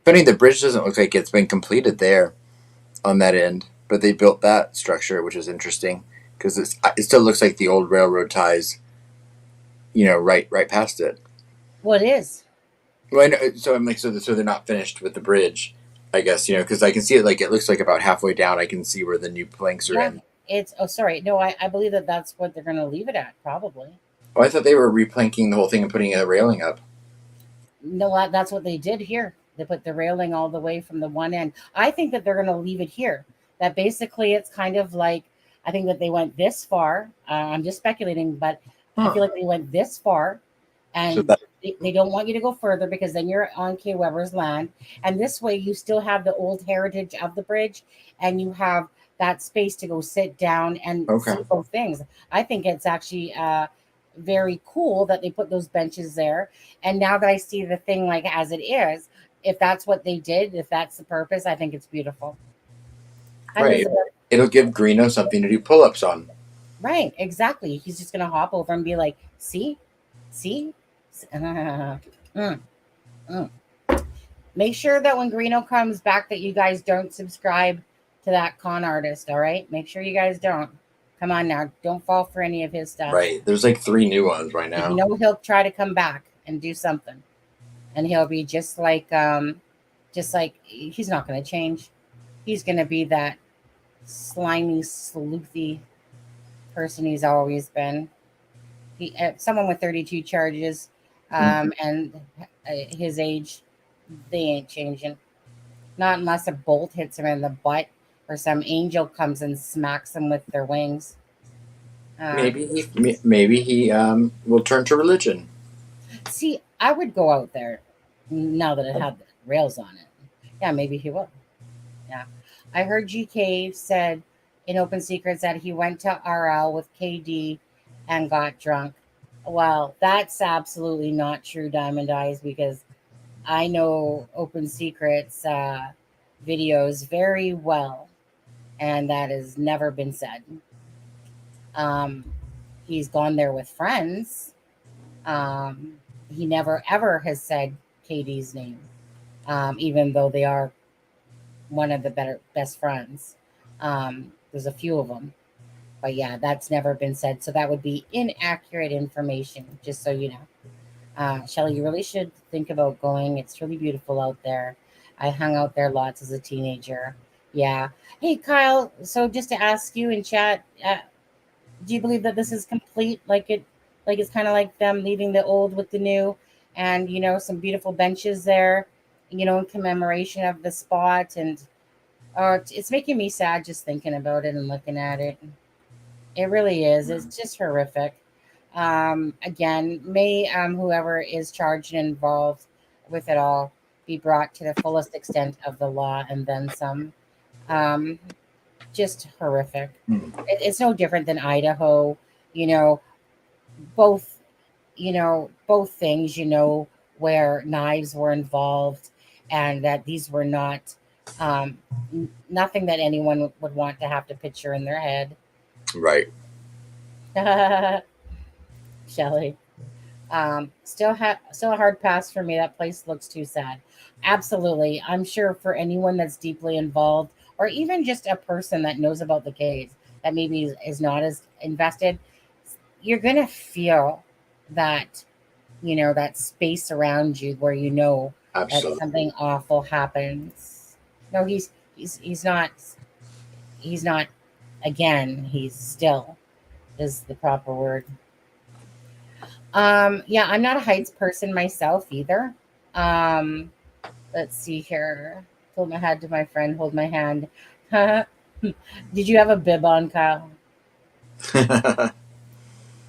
funny, the bridge doesn't look like it's been completed there on that end, but they built that structure, which is interesting because it still looks like the old railroad ties, right past it. Well, it is. Well, I know, so I'm like, so they're not finished with the bridge, I guess, because I can see it, like, it looks like about halfway down, I can see where the new planks are in. Sorry. No, I believe that's what they're going to leave it at, probably. Oh, I thought they were replanking the whole thing and putting a railing up. No, that's what they did here. They put the railing all the way from the one end. I think that they're going to leave it here. That basically it's kind of like, I think that they went this far. I'm just speculating, but I feel like they went this far and so they don't want you to go further because then you're on Kay Weber's land. And this way you still have the old heritage of the bridge and you have that space to go sit down and see both things. I think it's actually very cool that they put those benches there. And now that I see the thing like as it is, if that's what they did, if that's the purpose, I think it's beautiful. Right. It'll give Greeno something to do pull-ups on. Right, exactly. He's just going to hop over and be like, see? Make sure that when Greeno comes back that you guys don't subscribe to that con artist, all right? Make sure you guys don't. Come on now. Don't fall for any of his stuff. Right. There's like 3 new ones right now. He'll try to come back and do something. And he'll be just like he's not going to change. He's going to be that slimy, sleuthy person he's always been. Someone with 32 charges and his age, they ain't changing. Not unless a bolt hits him in the butt or some angel comes and smacks him with their wings. Maybe he will turn to religion. See, I would go out there now that it had rails on it. Yeah, maybe he will. Yeah. I heard GK said in Open Secrets that he went to RL with KD and got drunk. Well, that's absolutely not true, Diamond Eyes, because I know Open Secrets videos very well, and that has never been said. Um, he's gone there with friends. He never ever has said KD's name, even though they are one of the best friends. There's a few of them, but yeah, that's never been said. So that would be inaccurate information, just so you know. Shelly, you really should think about going. It's really beautiful out there. I hung out there lots as a teenager. Yeah. Hey, Kyle. So just to ask you in chat, do you believe that this is complete? Like it's kind of like them leaving the old with the new, and some beautiful benches there, in commemoration of the spot. And it's making me sad just thinking about it and looking at it. It really is. It's just horrific. Again, may whoever is charged and involved with it all be brought to the fullest extent of the law and then some. Um, just horrific. It's no different than Idaho. You know, both. Both things. Where knives were involved, and that these were not nothing that anyone would want to have to picture in their head. Right. Shelley. Still a hard pass for me. That place looks too sad. Absolutely. I'm sure for anyone that's deeply involved, or even just a person that knows about the case that maybe is not as invested, you're gonna feel that, that space around you where Absolutely. that something awful happens. No, he's not. He's not. Again, he's still is the proper word. Yeah, I'm not a heights person myself either. Um, let's see here. Tilt my head to my friend, hold my hand. Did you have a bib on, Kyle?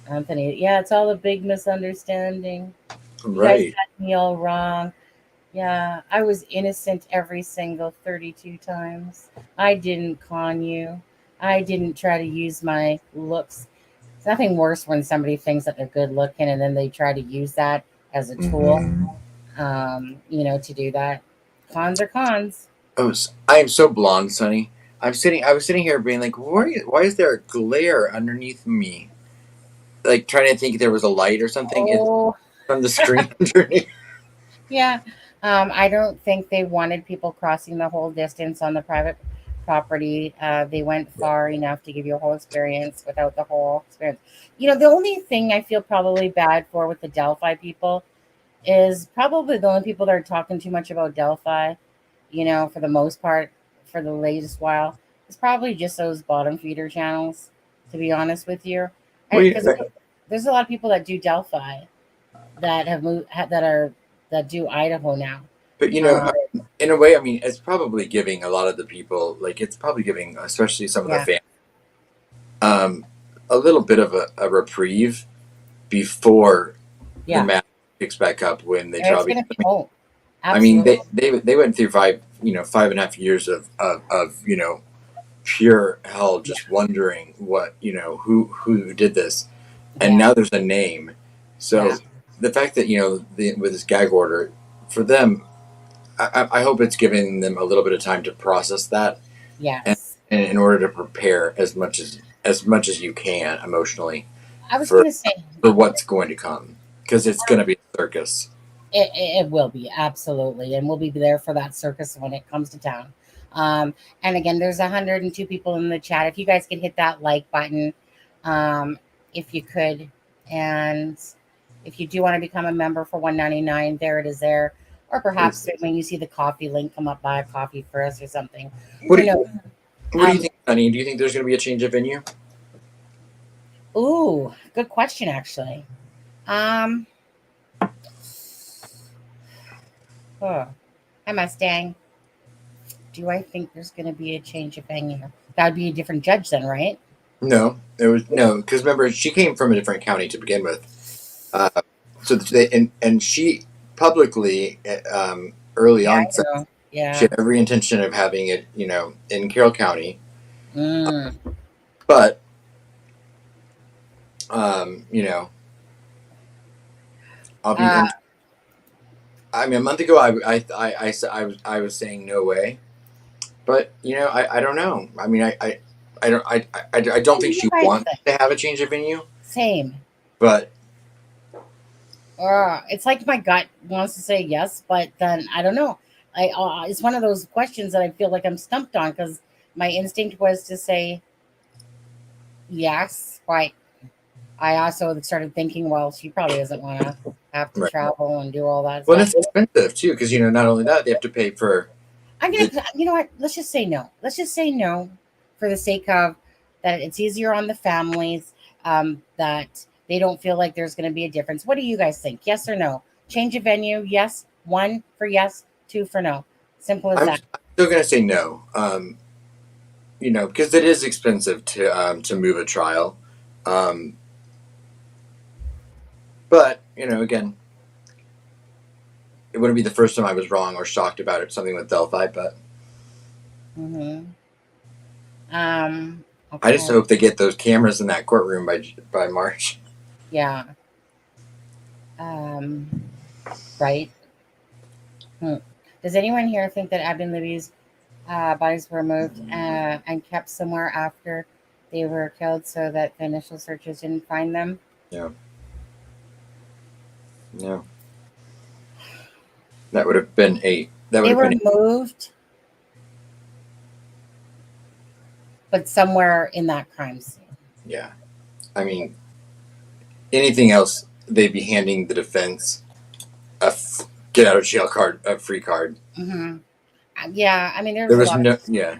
Anthony, yeah, it's all a big misunderstanding. You guys Right. had me all wrong. Yeah, I was innocent every single 32 times. I didn't con you. I didn't try to use my looks. It's nothing worse when somebody thinks that they're good looking and then they try to use that as a tool, to do that. Cons are cons. Oh, I am so blonde, Sonny. I was sitting here being like, why is there a glare underneath me? Like trying to think there was a light or something. It's Oh, from the screen underneath. yeah. I don't think they wanted people crossing the whole distance on the private property. They went far enough to give you a whole experience without the whole experience. The only thing I feel probably bad for with the Delphi people is probably the only people that are talking too much about Delphi, for the most part, for the latest while. It's probably just those bottom feeder channels, to be honest with you. Wait, Because there's a lot of people that do Delphi that have moved, that do Idaho now. but Um, in a way, I mean, it's probably giving a lot of the people, like, it's probably giving, especially some of the yeah, fans, um, a little bit of a reprieve before the yeah. match picks back up when they It's probably. gonna be. Oh, I mean, absolutely. they went through 5.5 years of pure hell, Yeah, just wondering what who did this, and yeah, now there's a name. yeah. So the fact that with this gag order for them, I hope it's giving them a little bit of time to process that, and, Yes. and in order to prepare as much as you can emotionally I was for gonna say what's going to come, because it's going to be a circus. it will be absolutely, and we'll be there for that circus when it comes to town. And again, there's 102 people in the chat. If you guys could hit that like button, um, if you could, and if you do want to become a member for 199, there it is there. Or perhaps when you see the coffee link, come up, buy a coffee for us or something. What do You you, know, what do you um, think, Honey? Do you think there's going to be a change of venue? ooh, good question, actually. Um, oh, hi Mustang. Do I think there's going to be a change of venue? That would be a different judge then, right? No, it was no, because remember she came from a different county to begin with. So and she publicly early Yeah, on I said know. she Yeah, had every intention of having it, in Carroll County. Mm. But you know, I'll be. Uh, I mean, a month ago, I was saying no way, but you know, I don't know. I mean, I don't what do think you she guys wants think? to have a change of venue, Same. but It's like my gut wants to say yes, but then I don't know. It's one of those questions that I feel like I'm stumped on because my instinct was to say yes, but I also started thinking, well, she probably doesn't want to have to right. travel and do all that Well, stuff. it's expensive too, because you know, not only that, they have to pay for I'm the gonna, you know what? Let's just say no. Let's just say no, for the sake of that. It's easier on the families. That they don't feel like there's going to be a difference. What do you guys think? Yes or no? Change of venue? Yes. 1 for yes, 2 for no. Simple as I'm that. still gonna say no. You know, because it is expensive to move a trial. Um, but you know, again, it wouldn't be the first time I was wrong or shocked about it. Something with Delphi, but Mm-hmm. Um. I just Okay. hope they get those cameras in that courtroom by March. Yeah. Um. Right. Hmm. Does anyone here think that Abby and Libby's bodies were moved and kept somewhere after they were killed so that the initial searchers didn't find them? Yeah, no, that would have been a that would They have were been moved, but somewhere in that crime scene. yeah. I mean, anything else, they'd be handing the defense get out of jail card, a free card. Hmm. Yeah, I mean, There there's a was lot of no,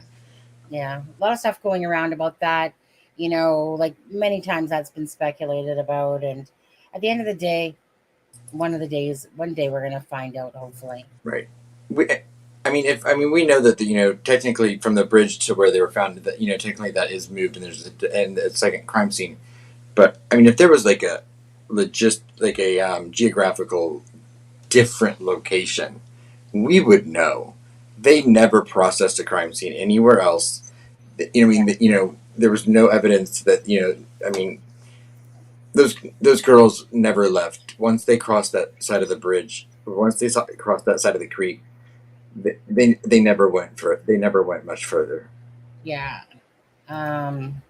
yeah, stuff going around about that. Like many times that's been speculated about, and at the end of the day, one day we're gonna find out. Hopefully, right. We, I mean, we know that you know, technically from the bridge to where they were found, that you know, technically that is moved, and there's a second crime scene. But I mean, if there was like a like a geographical different location, we would know. They never processed a crime scene anywhere else. You know, I mean, you know, there was no evidence that you know. I mean, those girls never left. Once they crossed that side of the bridge, once they crossed that side of the creek, they never went for it. They never went much further. yeah. Um,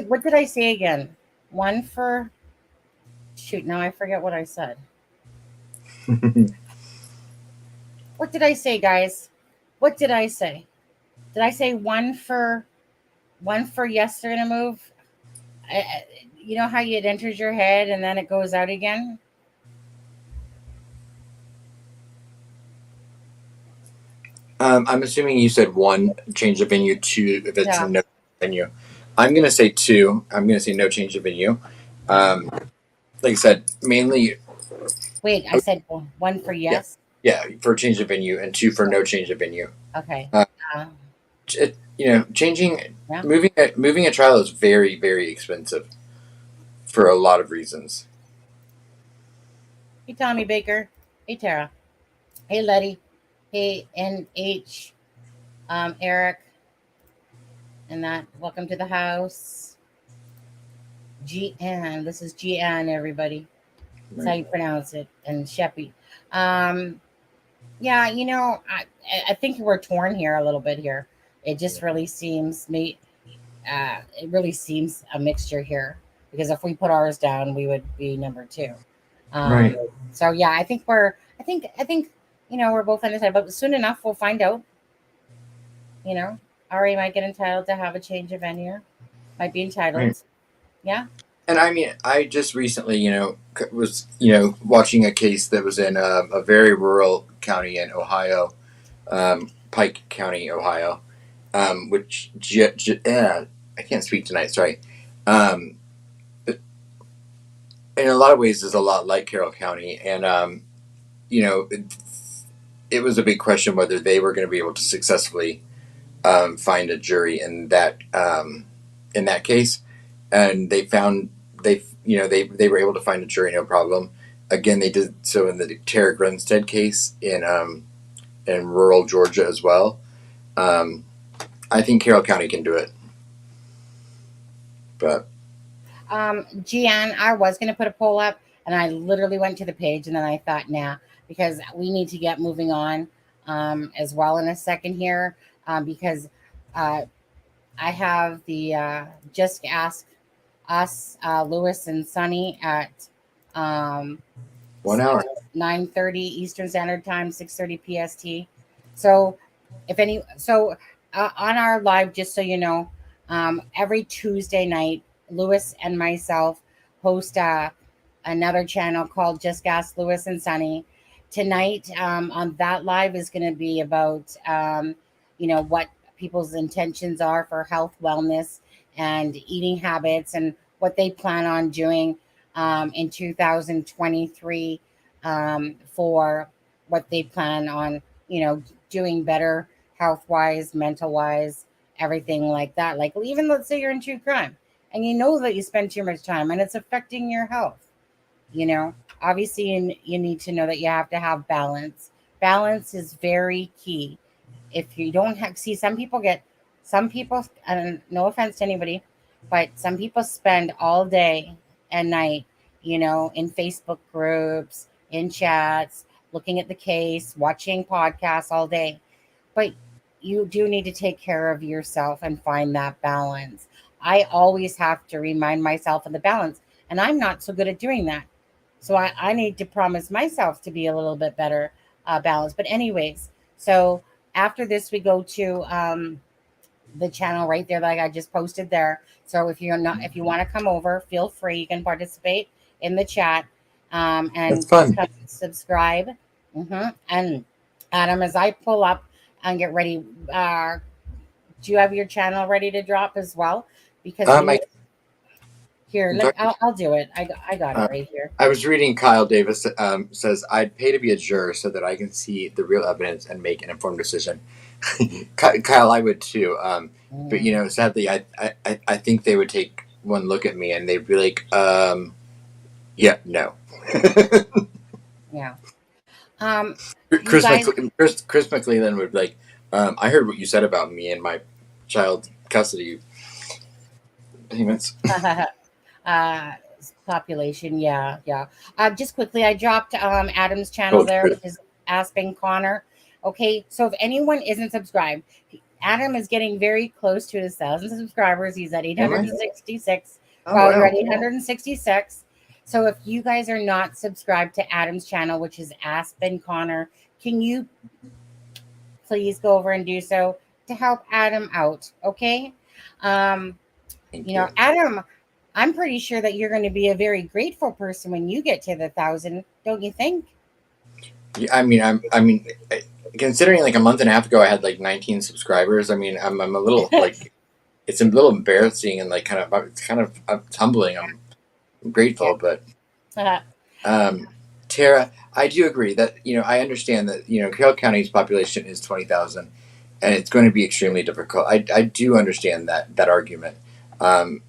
what did I say again? One for shoot. Now I forget what I said. What did I say, guys? What did I say? Did I say one for yes, they're gonna move? You know how it enters your head and then it goes out again? I'm assuming you said one change of venue, two if it's Yeah, no venue. I'm gonna say two. I'm gonna say no change of venue. yeah. Like I said, mainly, Wait, I said one for yeah, yes. yeah, for change of venue, and two for no change of venue. Okay. Uh, Uh, you know, changing, yeah. moving a trial is very, very expensive for a lot of reasons. Hey, Tommy Baker. Hey, Tara. Hey, Letty. Hey, NH. Eric. And that. Welcome to the house. GN. This is GN, everybody. That's how you pronounce it. And Sheppy. Um, yeah, I think we're torn here a little bit here. It just really seems me. It really seems a mixture here because if we put ours down, we would be number two. Um, Right. so yeah, I think we're both undecided, but soon enough we'll find out. You know, Ari might get entitled to have a change of venue. Might be Right. entitled. Yeah. And I mean, I just recently, you know, was you know watching a case that was in a very rural county in Ohio, Pike County, Ohio, which I can't speak tonight. Sorry. Um, in a lot of ways, is a lot like Carroll County, and you know, it was a big question whether they were going to be able to successfully find a jury in that case, and they found they were able to find a jury no problem. Again, they did so in the Tara Grinstead case in rural Georgia as well. I think Carroll County can do it, but Gian, I was going to put a poll up, and I literally went to the page, and then I thought, nah, because we need to get moving on as well in a second here, because I have the Just Ask Us, Lewis and Sunny at 1 hour. 9:30 Eastern Standard Time, 6:30 PST. So, on our live, just so you know, every Tuesday night, Lewis and myself host another channel called Just Gas Lewis and Sunny. Tonight, on that live is going to be about, what people's intentions are for health, wellness, and eating habits, and what they plan on doing in 2023 for what they plan on, doing better health wise, mental wise, everything like that. Like, even let's say you're in true crime and you know that you spend too much time and it's affecting your health, obviously you need to know that you have to have balance. Balance is very key. If you don't have, see, some people, and no offense to anybody, but some people spend all day and night, in Facebook groups, in chats, looking at the case, watching podcasts all day. But you do need to take care of yourself and find that balance. I always have to remind myself of the balance, and I'm not so good at doing that. So I need to promise myself to be a little bit better balanced. But anyways, so after this, we go to the channel right there, like I just posted there. So if you want to come over, feel free. You can participate in the chat, and That's fun. just subscribe. And Adam, as I pull up and get ready, do you have your channel ready to drop as well? Because I'll do it. I got it right here. I was reading Kyle Davis says, I'd pay to be a juror so that I can see the real evidence and make an informed decision. Kyle, I would too. But, sadly, I think they would take one look at me and they'd be like, yeah, no. Yeah. Chris McClellan would be like, I heard what you said about me and my child custody payments. Population, yeah. Just quickly, I dropped Adam's channel there, which is Aspen Connor. Okay, so if anyone isn't subscribed, Adam is getting very close to his 1,000 subscribers. He's at 866. We're at 866. So if you guys are not subscribed to Adam's channel, which is Aspen Connor, can you please go over and do so to help Adam out? Okay. Adam, I'm pretty sure that you're going to be a very grateful person when you get to the 1,000, don't you think? Yeah, I mean, considering like a month and a half ago I had like 19 subscribers. I mean, I'm a little like, it's a little embarrassing and like it's kind of humbling. I'm grateful, but Tara, I do agree that I understand that Carroll County's population is 20,000, and it's going to be extremely difficult. I do understand that argument. I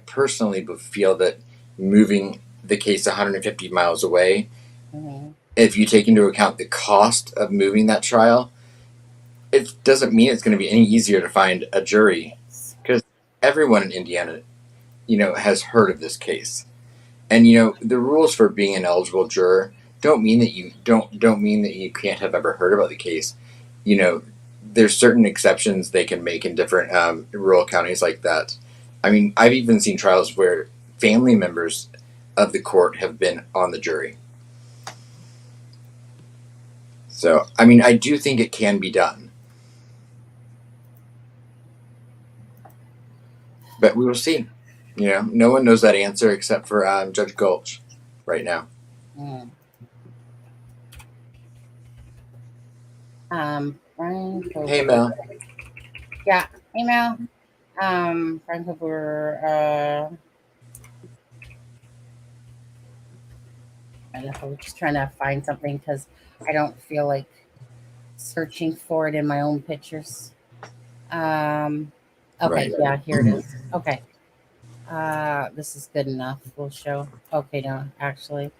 personally feel that moving the case 150 miles away, if you take into account the cost of moving that trial, it doesn't mean it's going to be any easier to find a jury, because everyone in Indiana, has heard of this case. And the rules for being an eligible juror don't mean that you can't have ever heard about the case. There's certain exceptions they can make in different rural counties like that. I mean, I've even seen trials where family members of the court have been on the jury. So, I mean, I do think it can be done. But we will see. No one knows that answer except for Judge Gulch right now. Brian Cooper. Hey, Mel. Yeah, hey, Mel. Brian Cooper. I don't know, I'm just trying to find something because I don't feel like searching for it in my own pictures. Okay, Right. Yeah, here it is. Okay. This is good enough. We'll show. Okay, no, actually.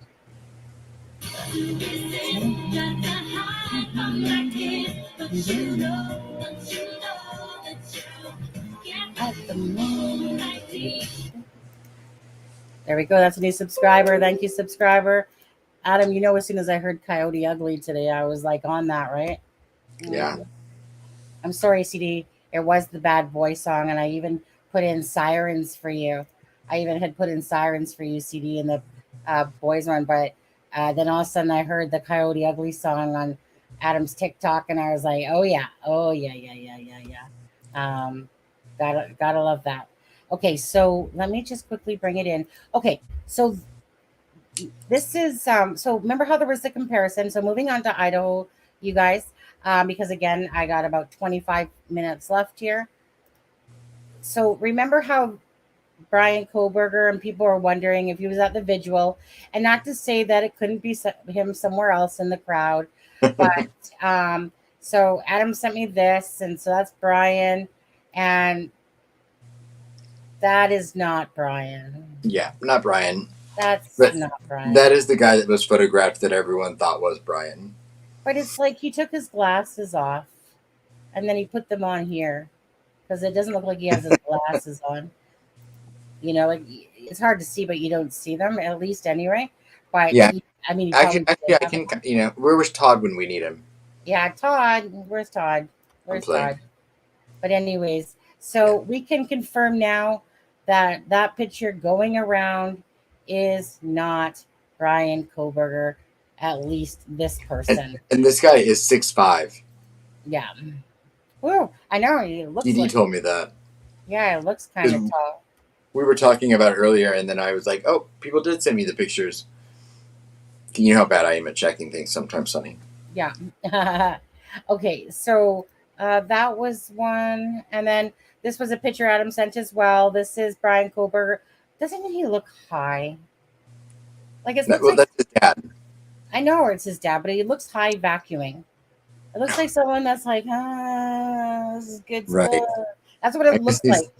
There we go. That's a new subscriber. Thank you, subscriber. Adam, you know, as soon as I heard Coyote Ugly today, I was like on that, right? Yeah. I'm sorry, CD. It was the Bad Boy song, and I even put in Sirens for you. I even had put in Sirens for you, CD, in the boys one. But then all of a sudden I heard the Coyote Ugly song on Adam's TikTok, and I was like, oh, yeah. Oh, yeah. Gotta love that. Okay, so let me just quickly bring it in. Okay, so this is so remember how there was the comparison. So moving on to Idaho, you guys, because again, I got about 25 minutes left here. So remember how Brian Kohlberger and people were wondering if he was at the vigil, and not to say that it couldn't be him somewhere else in the crowd, but so Adam sent me this, and so that's Brian, and that is not Brian. Yeah, not Brian. That's But not Brian. that is the guy that was photographed that everyone thought was Brian. But it's like he took his glasses off and then he put them on here because it doesn't look like he has his glasses on. You know, like it's hard to see, but you don't see them, at least anyway. But Yeah. I mean, Actually, I can. You know, where was Todd when we need him? Yeah, Todd. Where's Todd? Where's playing. Todd? But anyways, so we can confirm now that that picture going around is not Brian Kohlberger, at least this person. And this guy is 6'5". Yeah. Woo, I know. He looks DD like, told me that. yeah, it looks kind of tall. We were talking about it earlier, and then I was like, oh, people did send me the pictures. You know how bad I am at checking things sometimes, Sonny. Yeah. Okay, so that was one. And then this was a picture Adam sent as well. This is Brian Kohlberger. Doesn't he look high? Like it's Well, that's his dad. I know it's his dad, but he looks high vacuuming. It looks like someone that's like, this is good Right. stuff. That's what it looks like.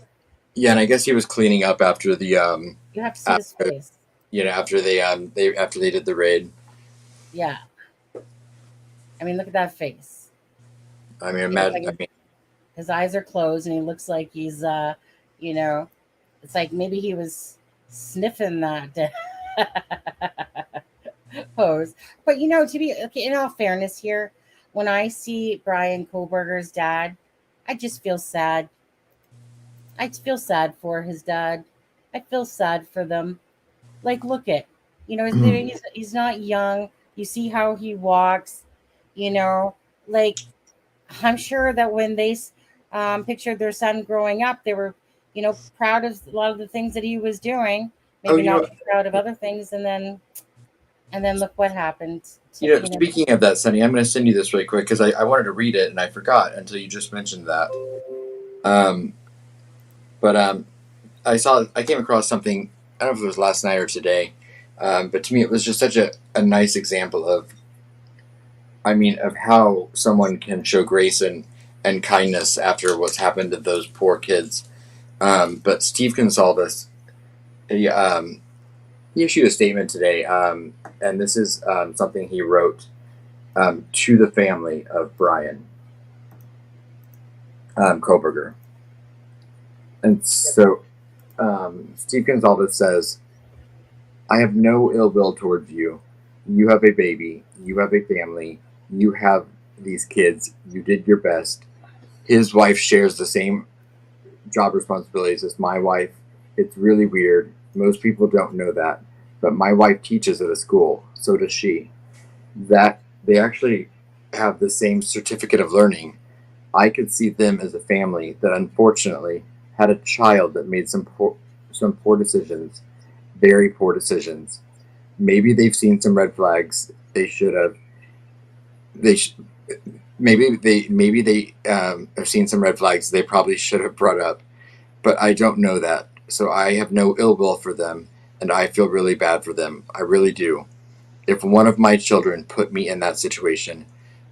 Yeah, and I guess he was cleaning up after the You have to see his face. You know, after they did the raid. Yeah. I mean, look at that face. I mean, imagine. His eyes are closed, and he looks like he's, you know, it's like maybe he was sniffing that pose. But you know, to be in all fairness here, when I see Brian Kohlberger's dad, I just feel sad. I feel sad for his dad. I feel sad for them. Like, look at, you know, he's not young. You see how he walks, you know, like I'm sure that when they pictured their son growing up, they were, you know, proud of a lot of the things that he was doing. Maybe not proud of other things, and then look what happened. You know, speaking of that, Sonny, I'm going to send you this really quick because I wanted to read it and I forgot until you just mentioned that. I came across something. I don't know if it was last night or today, but to me it was just such a nice example of how someone can show grace and kindness after what's happened to those poor kids. But Steve Gonsalves, he issued a statement today, and this is something he wrote to the family of Brian Kohlberger. And so Steve Gonsalves says, I have no ill will towards you. You have a baby. You have a family. You have these kids. You did your best. His wife shares the same job responsibilities as my wife. It's really weird. Most people don't know that. But my wife teaches at a school. So does she. That they actually have the same certificate of learning. I could see them as a family that unfortunately had a child that made some poor decisions, very poor decisions. Maybe they've seen some red flags. They should have. Maybe they have seen some red flags they probably should have brought up, but I don't know that. So I have no ill will for them, and I feel really bad for them. I really do. If one of my children put me in that situation,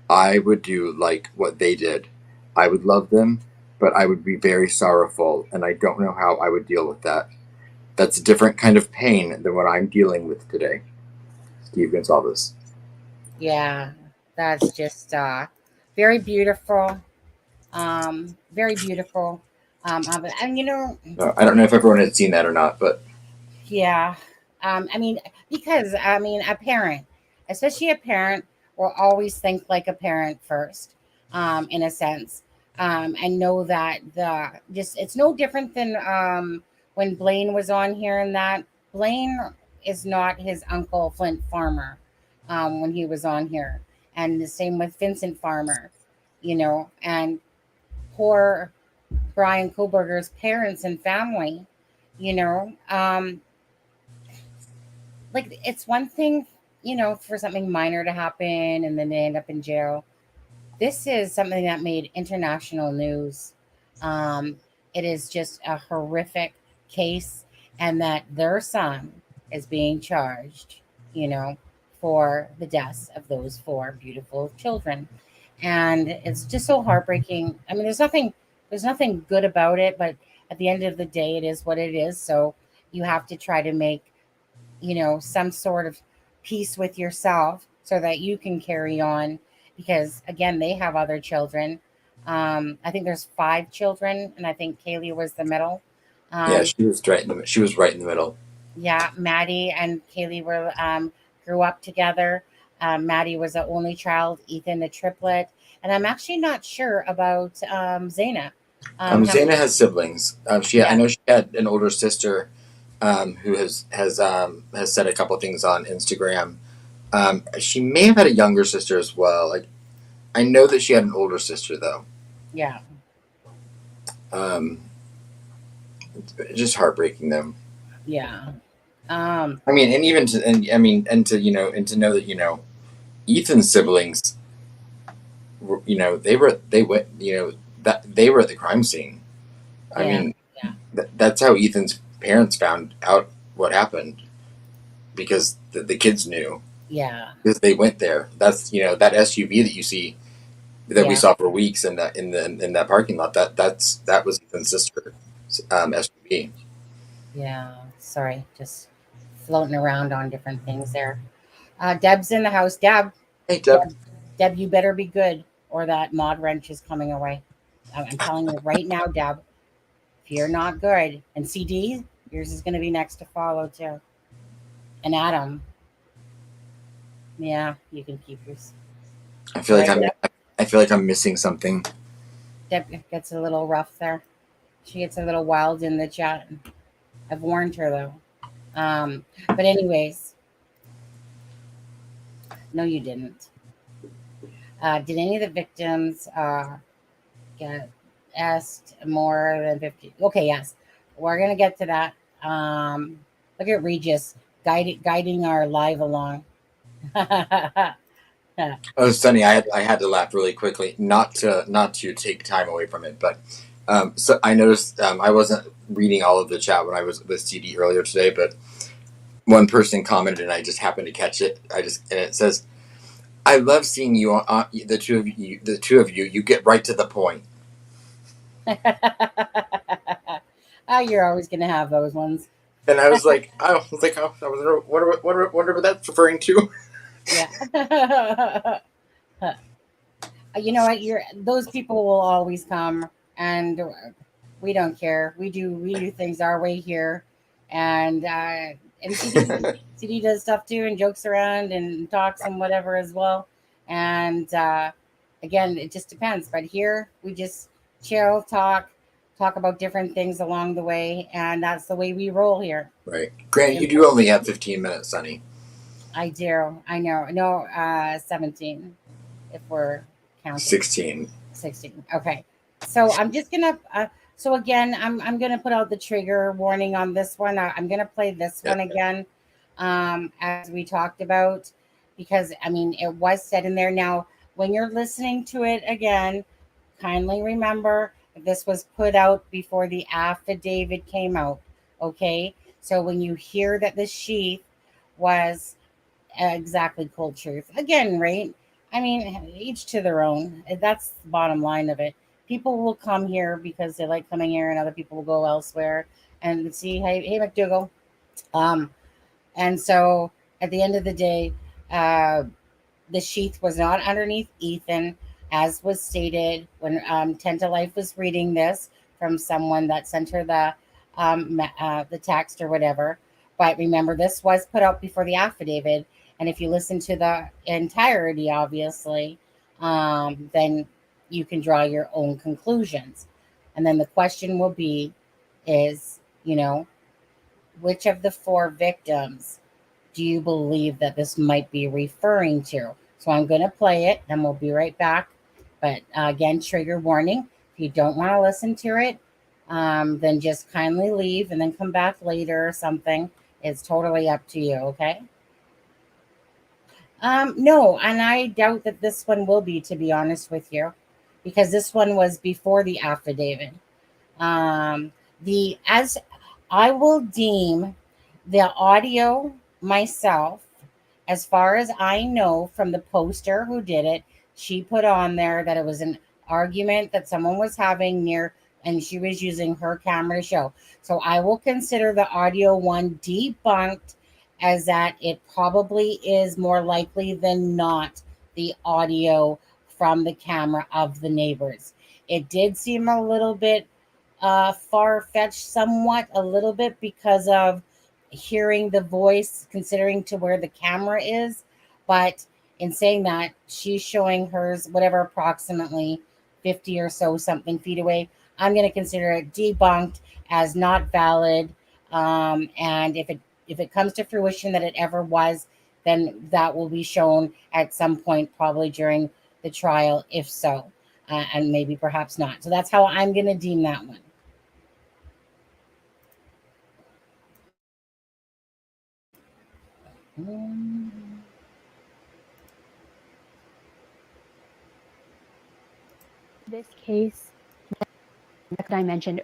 I would do like what they did. I would love them, but I would be very sorrowful, and I don't know how I would deal with that. That's a different kind of pain than what I'm dealing with today. Steve Gonsalves. Yeah, that's just very beautiful, very beautiful. And I don't know if everyone had seen that or not, but yeah. I mean, because a parent, especially a parent, will always think like a parent first, in a sense, and know that the just it's no different than when Blaine was on here, and that Blaine is not his uncle Flint Farmer, when he was on here, and the same with Vincent Farmer, and poor Brian Koberger's parents and family, you know. Like it's one thing, for something minor to happen and then they end up in jail. This is something that made international news. Um, it is just a horrific case, and that their son is being charged, you know, for the deaths of those four beautiful children. And it's just so heartbreaking. I mean, there's nothing good about it, but at the end of the day, it is what it is. So you have to try to make some sort of peace with yourself so that you can carry on, because again they have other children. I think there's 5 children, and I think Kaylee was the middle. yeah, um, she was right in the middle. yeah, Maddie and Kaylee were grew up together. Maddie was the only child, Ethan the triplet, and I'm actually not sure about Zaina. How Zaina many? has siblings. I Yeah, know she had an older sister, who has said a couple things on Instagram. She may have had a younger sister as well. Like I know that she had an older sister though. yeah, Um, just heartbreaking though. yeah. um I mean, and even to and I mean, and to know that Ethan's siblings, they went that they were at the crime scene. I yeah, mean, yeah, that's how Ethan's parents found out what happened, because the kids knew yeah, because they went there. That's that SUV that you see that we yeah, saw for weeks in that parking lot. That was Ethan's sister, SUV. yeah. Sorry, just floating around on different things there. Deb's in the house. Hey, Deb. Deb, you better be good, or that mod wrench is coming away. I'm telling you right now, Deb. If you're not good, and CD, yours is going to be next to follow too. And Adam, yeah, you can keep yours. I feel like Right, I'm Deb? I feel like I'm missing something. Deb gets a little rough there. She gets a little wild in the chat. I've warned her though. But anyways, no, you didn't. Did any of the victims get asked more than 50? Okay, yes. We're going to get to that. Look at Regis guiding our live along. Oh, Sunny, I had to laugh really quickly, not to take time away from it, but so I noticed I wasn't reading all of the chat when I was with CD earlier today, but one person commented and I just happened to catch it. And it says, "I love seeing you on the two of you. The two of you, you get right to the point." You're always going to have those ones. And I was like, I wonder what that's referring to. Yeah. You know what? Those people will always come, and we don't care. We do things our way here, and CD does stuff too, and jokes around and talks and whatever as well. And again, it just depends. But here we just chill, talk about different things along the way, and that's the way we roll here. Right. Granted, you do only have 15 minutes, Sunny. I do. I know. No, 17 if we're counting. 16. 16. Okay. So I'm just gonna. So again, I'm gonna put out the trigger warning on this one. I'm gonna play this one again, as we talked about, because I mean it was said in there. Now, when you're listening to it again, kindly remember that this was put out before the affidavit came out. Okay. So when you hear that the sheath was exactly cold truth again, right? I mean, each to their own. That's the bottom line of it. People will come here because they like coming here, and other people will go elsewhere and see, hey, McDougal. Um, and so at the end of the day, uh, the sheath was not underneath Ethan. as was stated when Tenta Life was reading this from someone that sent her the text or whatever. But remember, this was put out before the affidavit, and if you listen to the entirety, obviously, then you can draw your own conclusions. And then the question will be, is, which of the 4 victims do you believe that this might be referring to? So I'm going to play it, and we'll be right back. But again, trigger warning. If you don't want to listen to it, then just kindly leave and then come back later or something. It's totally up to you, okay? No, and I doubt that this one will be, to be honest with you, because this one was before the affidavit. As I will deem the audio myself, as far as I know from the poster who did it, she put on there that it was an argument that someone was having near, and she was using her camera to show. So I will consider the audio one debunked, as that it probably is more likely than not the audio from the camera of the neighbors. It did seem a little bit far-fetched, somewhat, a little bit, because of hearing the voice, considering to where the camera is. But in saying that, she's showing hers, whatever, approximately 50 or so something feet away. I'm going to consider it debunked as not valid. And if it comes to fruition that it ever was, then that will be shown at some point, probably during the trial, if so, and maybe perhaps not. So that's how I'm going to deem that one. This case that I mentioned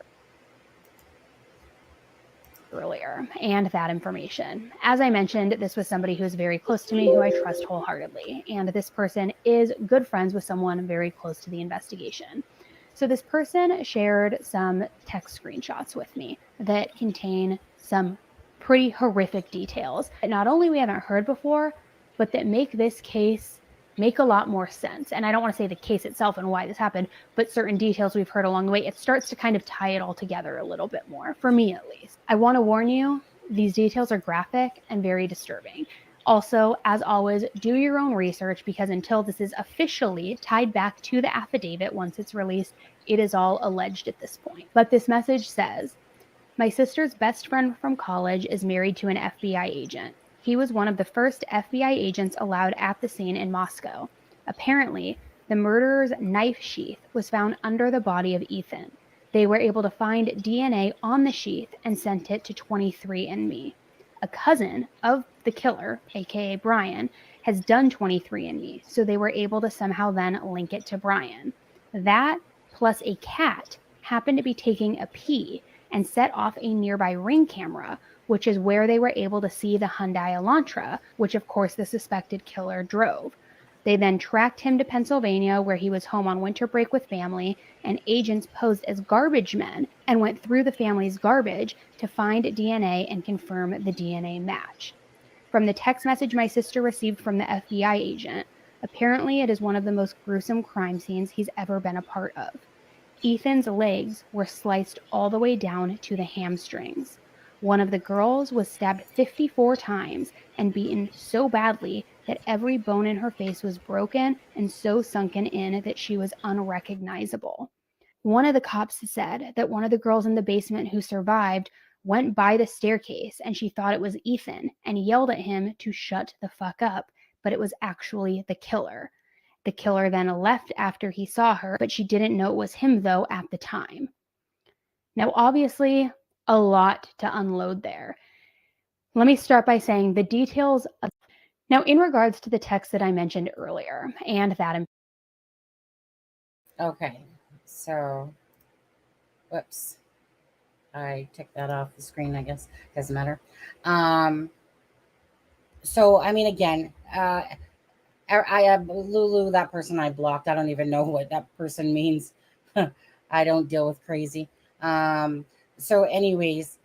earlier, and that information. As I mentioned, this was somebody who's very close to me, who I trust wholeheartedly, and this person is good friends with someone very close to the investigation. So this person shared some text screenshots with me that contain some pretty horrific details that not only we haven't heard before, but that make this case make a lot more sense. And I don't want to say the case itself and why this happened, but certain details we've heard along the way, it starts to kind of tie it all together a little bit more, for me at least. I want to warn you, these details are graphic and very disturbing. Also, as always, do your own research, because until this is officially tied back to the affidavit once it's released, it is all alleged at this point. But this message says, my sister's best friend from college is married to an FBI agent. He was one of the first FBI agents allowed at the scene in Moscow. Apparently, the murderer's knife sheath was found under the body of Ethan. They were able to find DNA on the sheath and sent it to 23andMe. A cousin of the killer, aka Brian, has done 23andMe, so they were able to somehow then link it to Brian. That, plus a cat, happened to be taking a pee and set off a nearby Ring camera, which is where they were able to see the Hyundai Elantra, which of course the suspected killer drove. They then tracked him to Pennsylvania, where he was home on winter break with family, and agents posed as garbage men and went through the family's garbage to find DNA and confirm the DNA match. From the text message my sister received from the FBI agent, apparently it is one of the most gruesome crime scenes he's ever been a part of. Ethan's legs were sliced all the way down to the hamstrings. One of the girls was stabbed 54 times and beaten so badly that every bone in her face was broken and so sunken in that she was unrecognizable. One of the cops said that one of the girls in the basement who survived went by the staircase and she thought it was Ethan and yelled at him to shut the fuck up, but it was actually the killer. The killer then left after he saw her, but she didn't know it was him though at the time. Now, obviously, a lot to unload there. Let me start by saying the details of... Now, in regards to the text that I mentioned earlier, and that... Okay, so, whoops. I took that off the screen, I guess. Doesn't matter. So, I mean, again, I have Lulu, that person I blocked. I don't even know what that person means. I don't deal with crazy. So anyways,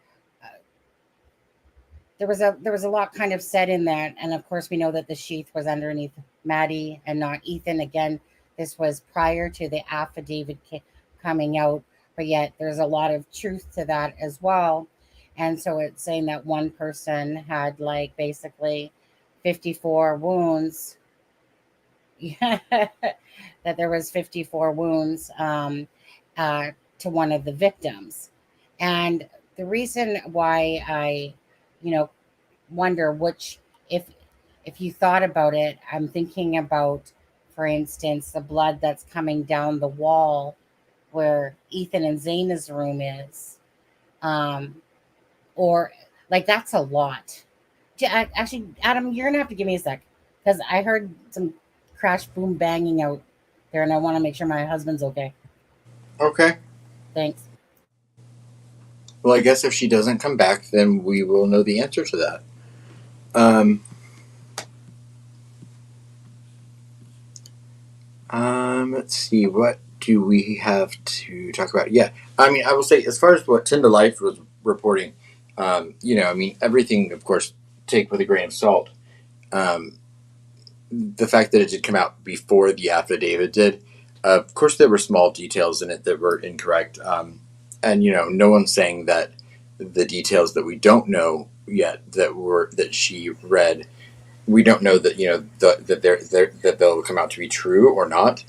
there was a lot kind of said in that, and of course we know that the sheath was underneath Maddie and not Ethan. Again, this was prior to the affidavit coming out, but yet there's a lot of truth to that as well. And so it's saying that one person had like basically 54 wounds. Yeah, that there was 54 wounds to one of the victims. And the reason why I, you know, wonder which, if if you thought about it, I'm thinking about, for instance, the blood that's coming down the wall where Ethan and Zaina's room is, um, or like that's a lot. Actually, Adam, you're gonna have to give me a sec because I heard some crash, boom, banging out there, and I want to make sure my husband's okay. Okay. Thanks. Well, I guess if she doesn't come back, then we will know the answer to that. Let's see. What do we have to talk about? Yeah, I mean, I will say, as far as what Tinder Life was reporting, I mean, everything, of course, take with a grain of salt. The fact that it did come out before the affidavit did, of course, there were small details in it that were incorrect. And no one's saying that the details that we don't know yet that she read, we don't know that that they'll come out to be true or not.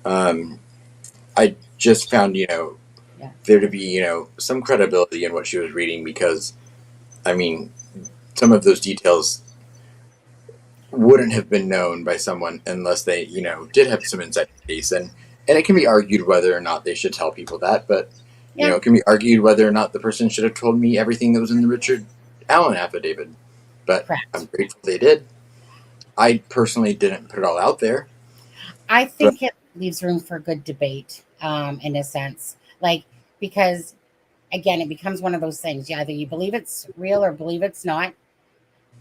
I just found there to be some credibility in what she was reading, because I mean, some of those details wouldn't have been known by someone unless they did have some insight to the case. And it can be argued whether or not they should tell people that, but it can be argued whether or not the person should have told me everything that was in the Richard Allen affidavit. But Correct. I'm grateful they did. I personally didn't put it all out there. I think it leaves room for good debate, in a sense, like, because again, it becomes one of those things. Either you believe it's real or believe it's not.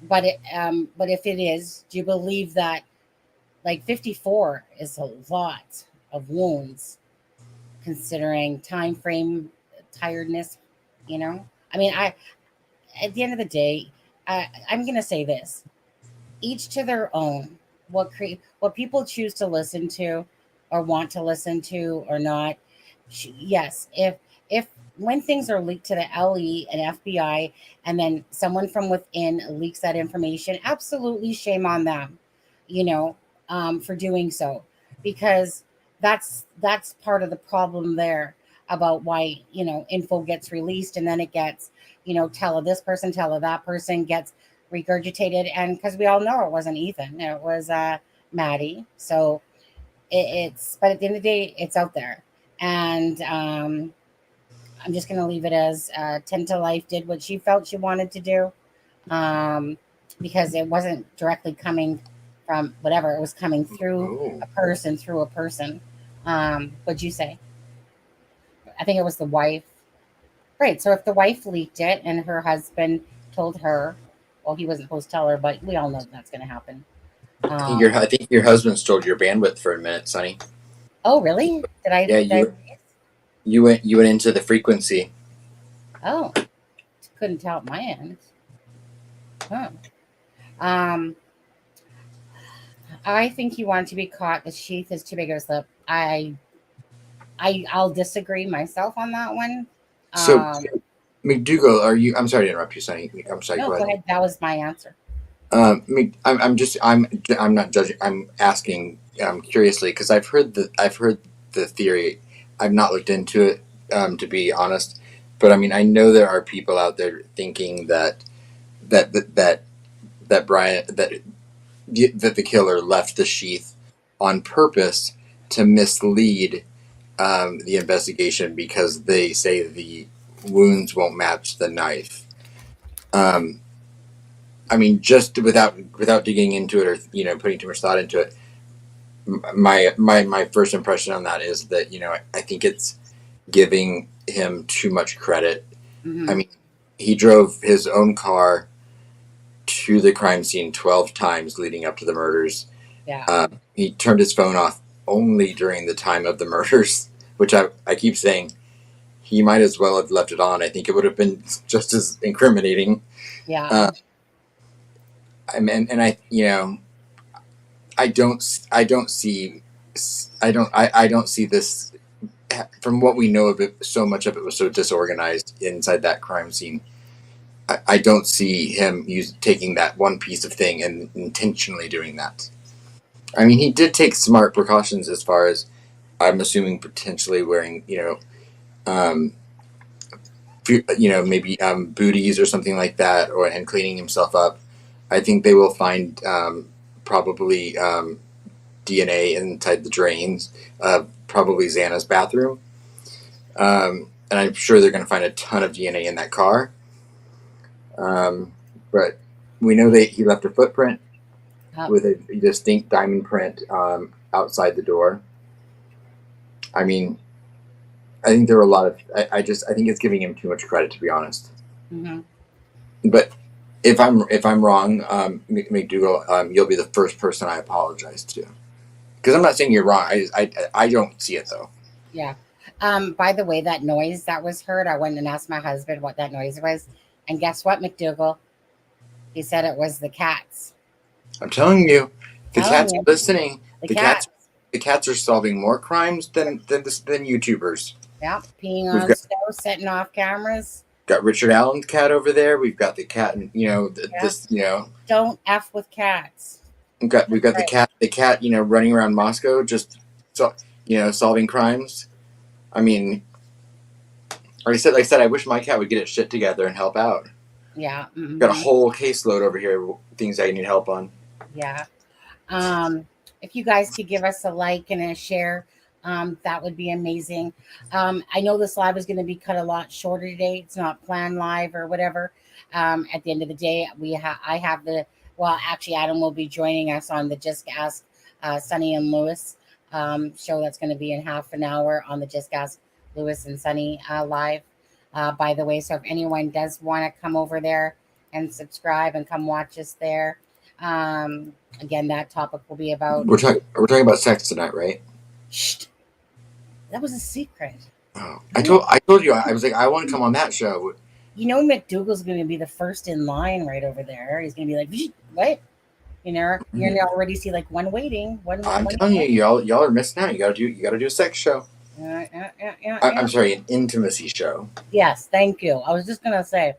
But if it is, do you believe that, like, 54 is a lot of wounds, considering time frame, tiredness? I mean, at the end of the day, I'm going to say this: each to their own. What people choose to listen to, or want to listen to, or not. Yes, if when things are leaked to the LE and FBI, and then someone from within leaks that information, absolutely shame on them, for doing so, because that's part of the problem there, about why info gets released, and then it gets tell of this person, tell of that person, gets regurgitated, and because we all know it wasn't Ethan, it was Maddie. So but at the end of the day, it's out there, and I'm just going to leave it as Tend to Life did what she felt she wanted to do, because it wasn't directly coming from whatever, it was coming through a person, what'd you say? I think it was the wife. Right. So if the wife leaked it and her husband told her, well, he wasn't supposed to tell her, but we all know that's going to happen. I think your husband stole your bandwidth for a minute, Sonny. Oh, really? Did I? Yeah, you went into the frequency. Oh, couldn't tell at my end. Huh. I think he wanted to be caught. The sheath is too big of a slip. I'll disagree myself on that one. So, McDougal, are you? I'm sorry to interrupt you, Sonny. I'm sorry. No, go ahead. That was my answer. I'm not judging. I'm asking curiously, because I've heard the theory. I've not looked into it, to be honest. But I mean, I know there are people out there thinking that Brian that the killer left the sheath on purpose to mislead the investigation, because they say the wounds won't match the knife. I mean, just without digging into it, or putting too much thought into it, my first impression on that is that I think it's giving him too much credit. Mm-hmm. I mean, he drove his own car to the crime scene 12 times leading up to the murders. Yeah. He turned his phone off only during the time of the murders, which I keep saying he might as well have left it on. I think it would have been just as incriminating. Yeah. I mean, and I don't see I don't see this. From what we know of it, so much of it was so disorganized inside that crime scene. I don't see him taking that one piece of thing and intentionally doing that. I mean, he did take smart precautions as far as, I'm assuming, potentially wearing, maybe booties or something like that, and cleaning himself up. I think they will find probably DNA inside the drains of probably Xana's bathroom. And I'm sure they're going to find a ton of DNA in that car. But we know that he left a footprint with a distinct diamond print outside the door. I mean, I think there were a lot of. I think it's giving him too much credit, to be honest. Mm-hmm. But if I'm wrong, McDougal, you'll be the first person I apologize to, because I'm not saying you're wrong. I don't see it though. Yeah. By the way, that noise that was heard, I went and asked my husband what that noise was, and guess what, McDougal? He said it was the cats. I'm telling you, the cats are listening. The cats are solving more crimes than YouTubers. Yeah, peeing on stove, setting off cameras. Got Richard Allen's cat over there. We've got the cat, and Don't F with cats. We've got the cat, running around Moscow, just solving crimes. I mean, like I said, I wish my cat would get its shit together and help out. Yeah. Mm-hmm. Got a whole caseload over here, things I need help on. Yeah. If you guys could give us a like and a share, that would be amazing. I know this live is going to be cut a lot shorter today. It's not planned live or whatever. At the end of the day, actually, Adam will be joining us on the Just Ask Sunny and Lewis show. That's going to be in half an hour on the Just Ask Lewis and Sunny live. By the way, so if anyone does want to come over there and subscribe and come watch us there, again, that topic will be about. We're talking about sex tonight, right? Shh. That was a secret. Oh, I told you. I was like, I want to come on that show. McDougal's going to be the first in line right over there. He's going to be like, what? You're going to already see like one waiting. I'm telling you, y'all are missing out. You got to do a sex show. I'm sorry, an intimacy show. Yes, thank you. I was just going to say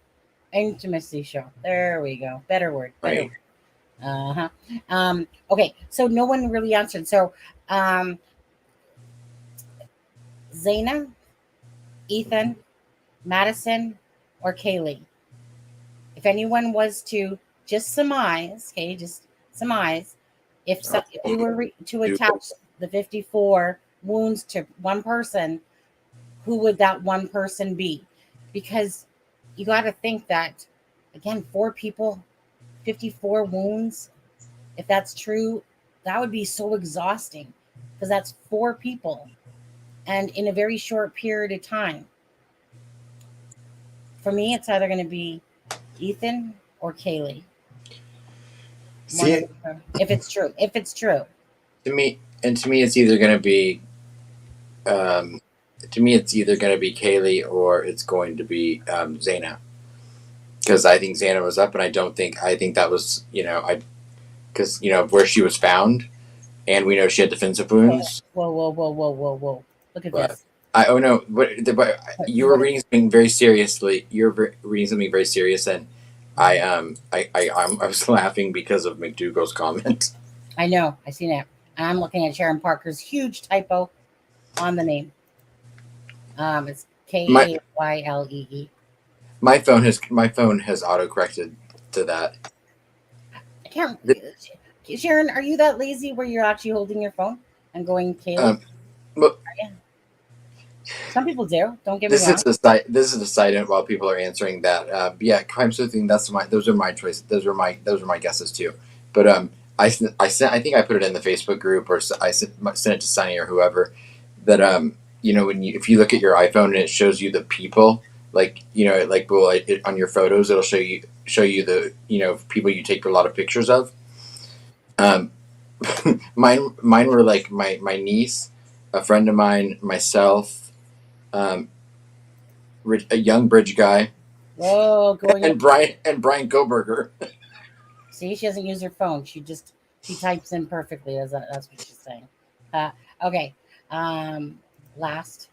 intimacy show. There we go. Better word. Right. Okay, so no one really answered. So, Zaina, Ethan, Madison, or Kaylee? If anyone was to just surmise, if you were to attach the 54 wounds to one person, who would that one person be? Because you got to think that, again, 4 people, 54 wounds. If that's true, that would be so exhausting, because that's 4 people and in a very short period of time. For me, it's either going to be Ethan or Kaylee. If it's true. To me, it's either going to be Kaylee or it's going to be Zaina, because I think Zaina was up, and I think that was because where she was found, and we know she had defensive wounds. Whoa! Look at this. You were reading something very seriously. You're reading something very serious, and I was laughing because of McDougal's comment. I know. I seen it. I'm looking at Sharon Parker's huge typo on the name. It's Kaylee. My phone has auto-corrected to that. I can't. Sharon, are you that lazy where you're actually holding your phone and going Kaylee? Some people do. Don't get me wrong. This is a side note while people are answering that. Crime sleuthing. Those are my choices. Those are my guesses too. But I think I put it in the Facebook group, or I sent it to Sunny or whoever. That if you look at your iPhone and it shows you the people, on your photos, it'll show you the people you take a lot of pictures of. Mine were like my niece, a friend of mine, myself. A young bridge guy. Whoa, and Brian Koberger. See, she doesn't use her phone. She types in perfectly. That's what she's saying. Okay. Last.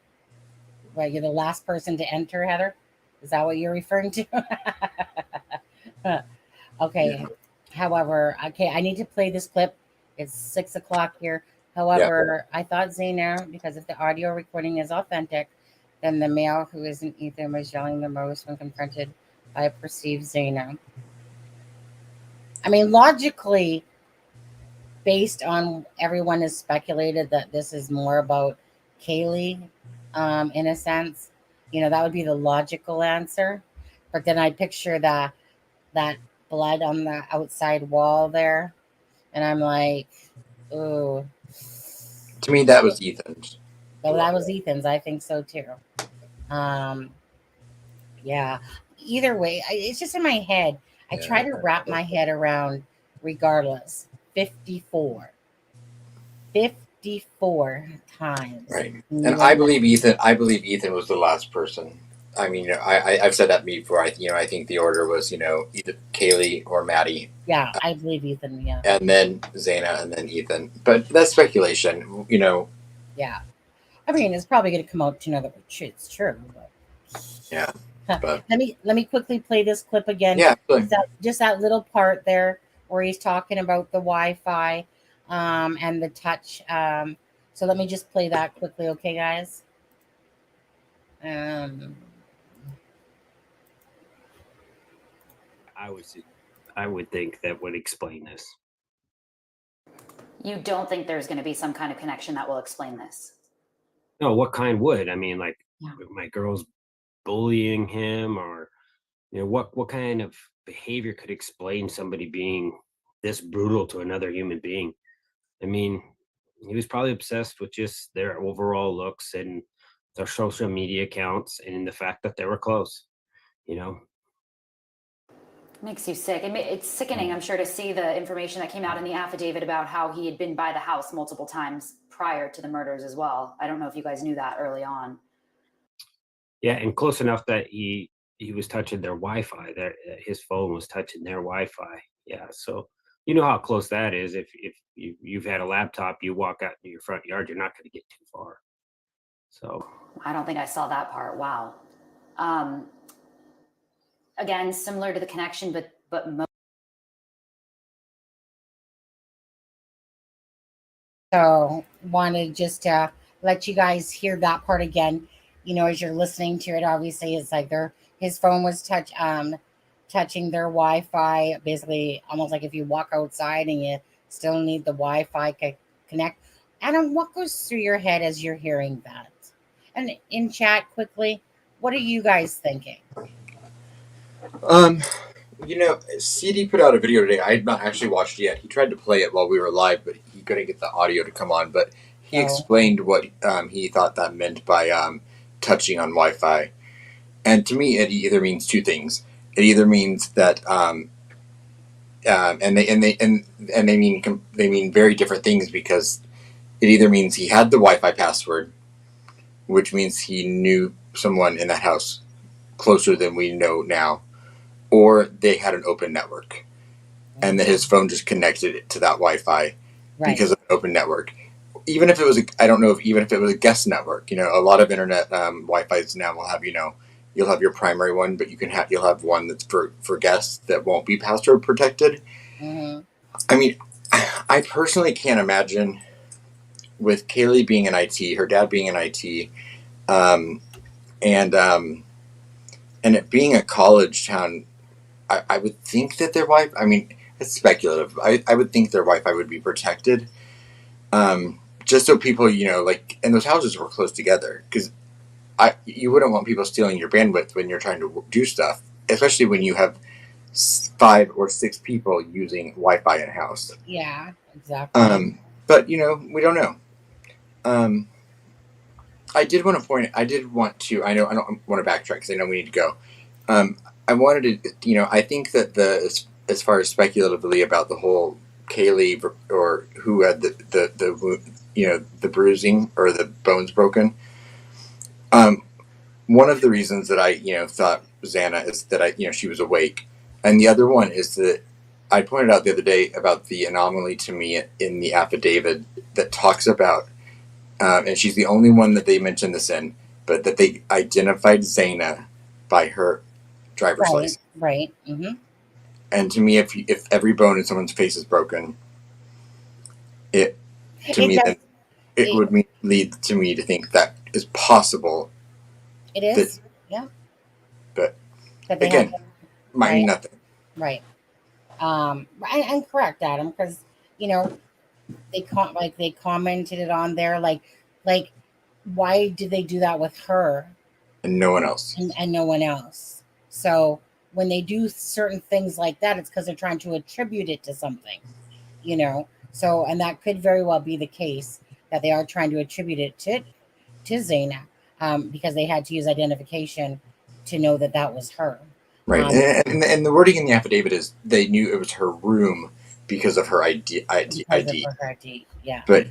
Well, you're the last person to enter, Heather. Is that what you're referring to? Okay. Yeah. However, okay, I need to play this clip. It's 6 o'clock here. Yeah. However, I thought Zaina, because if the audio recording is authentic, then the male who isn't Ethan was yelling the most when confronted by a perceived Zaina. I mean, logically, based on everyone has speculated that this is more about Kaylee, in a sense, that would be the logical answer. But then I picture that blood on the outside wall there, and I'm like, ooh. To me, that was Ethan's. Well, that was Ethan's. I think so too. Um, yeah. Either way, it's just in my head. I try to wrap my head around, regardless. 54 times. Right. And I believe Ethan was the last person. I mean, I've said that before. I think the order was, either Kaylee or Maddie. Yeah, I believe Ethan. Yeah. And then Zaina, and then Ethan. But that's speculation. Yeah. I mean, it's probably going to come out to know that it's true. But. Yeah. But let me quickly play this clip again. Yeah. Just that little part there where he's talking about the Wi-Fi, and the touch. So let me just play that quickly, okay, guys? I would think that would explain this. You don't think there's going to be some kind of connection that will explain this? No, what kind would? I mean, like, my girl's bullying him, or what kind of behavior could explain somebody being this brutal to another human being? I mean, he was probably obsessed with just their overall looks and their social media accounts, and the fact that they were close. Makes you sick. It's sickening, I'm sure, to see the information that came out in the affidavit about how he had been by the house multiple times prior to the murders as well. I don't know if you guys knew that early on. Yeah, and close enough that he was touching their Wi-Fi. That his phone was touching their Wi-Fi. Yeah, so you know how close that is. If you've had a laptop, you walk out in your front yard, you're not going to get too far. So I don't think I saw that part. Wow. Again, similar to the connection, but so wanted just to let you guys hear that part again. As you're listening to it, obviously it's like his phone was touching their Wi-Fi, basically almost like if you walk outside and you still need the Wi-Fi to connect. Adam, what goes through your head as you're hearing that? And in chat quickly, what are you guys thinking? CD put out a video today. I had not actually watched it yet. He tried to play it while we were live, but he couldn't get the audio to come on. But he explained what he thought that meant by touching on Wi-Fi. And to me, it either means two things. It either means that, and they mean very different things, because it either means he had the Wi-Fi password, which means he knew someone in that house closer than we know now, or they had an open network, and that his phone just connected it to that Wi-Fi because of an open network. Even if it was, even if it was a guest network, a lot of internet Wi-Fi's now will have, you'll have your primary one, but you'll have one that's for guests that won't be password protected. Mm-hmm. I mean, I personally can't imagine, with Kaylee being in IT, her dad being in IT, and it being a college town, I would think that their Wi-Fi, I mean, it's speculative. I would think their Wi-Fi would be protected, just so people, and those houses were close together, because you wouldn't want people stealing your bandwidth when you're trying to do stuff, especially when you have 5 or 6 people using Wi-Fi in a house. Yeah, exactly. But we don't know. I don't want to backtrack because I know we need to go. I wanted to, I think that as far as speculatively about the whole Kaylee, or who had the bruising or the bones broken. One of the reasons that I, thought Xana is that she was awake. And the other one is that I pointed out the other day about the anomaly to me in the affidavit that talks about and she's the only one that they mentioned this in, but that they identified Zaina by her driver's license. Right. Mm-hmm. And to me, if every bone in someone's face is broken, it would lead to me to think that is possible. It is, yeah. But they again, might mean nothing. Right. And correct, Adam, because they commented it on there, like why did they do that with her and no one else? And no one else. So when they do certain things like that, it's because they're trying to attribute it to something, So, and that could very well be the case, that they are trying to attribute it to Zaina, because they had to use identification to know that was her. Right. And the wording in the affidavit is they knew it was her room because of her ID. Yeah. But,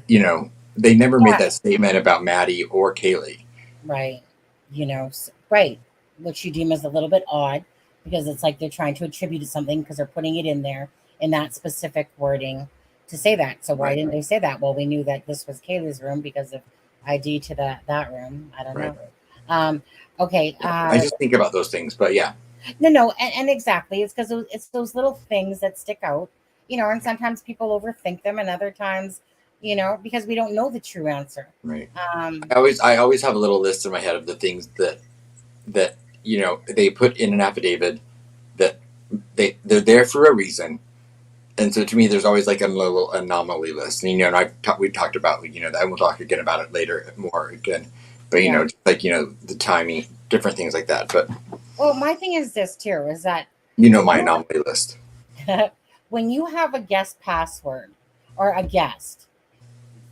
they never made that statement about Maddie or Kaylee. Right. Right. Which you deem as a little bit odd, because it's like they're trying to attribute it to something because they're putting it in there in that specific wording to say that. So why didn't they say that? Well, we knew that this was Kaylee's room because of ID to that room. I don't know. Okay. I just think about those things, but yeah. No, and exactly. It's because it's those little things that stick out, and sometimes people overthink them, and other times, because we don't know the true answer. Right. I always have a little list in my head of the things that they put in an affidavit, that they're there for a reason. And so to me, there's always like a little anomaly list. And, and we talked about, and we'll talk again about it later more again. But, just like, the timing, different things like that. But well, my thing is this too, is that my anomaly list. When you have a guest password or a guest,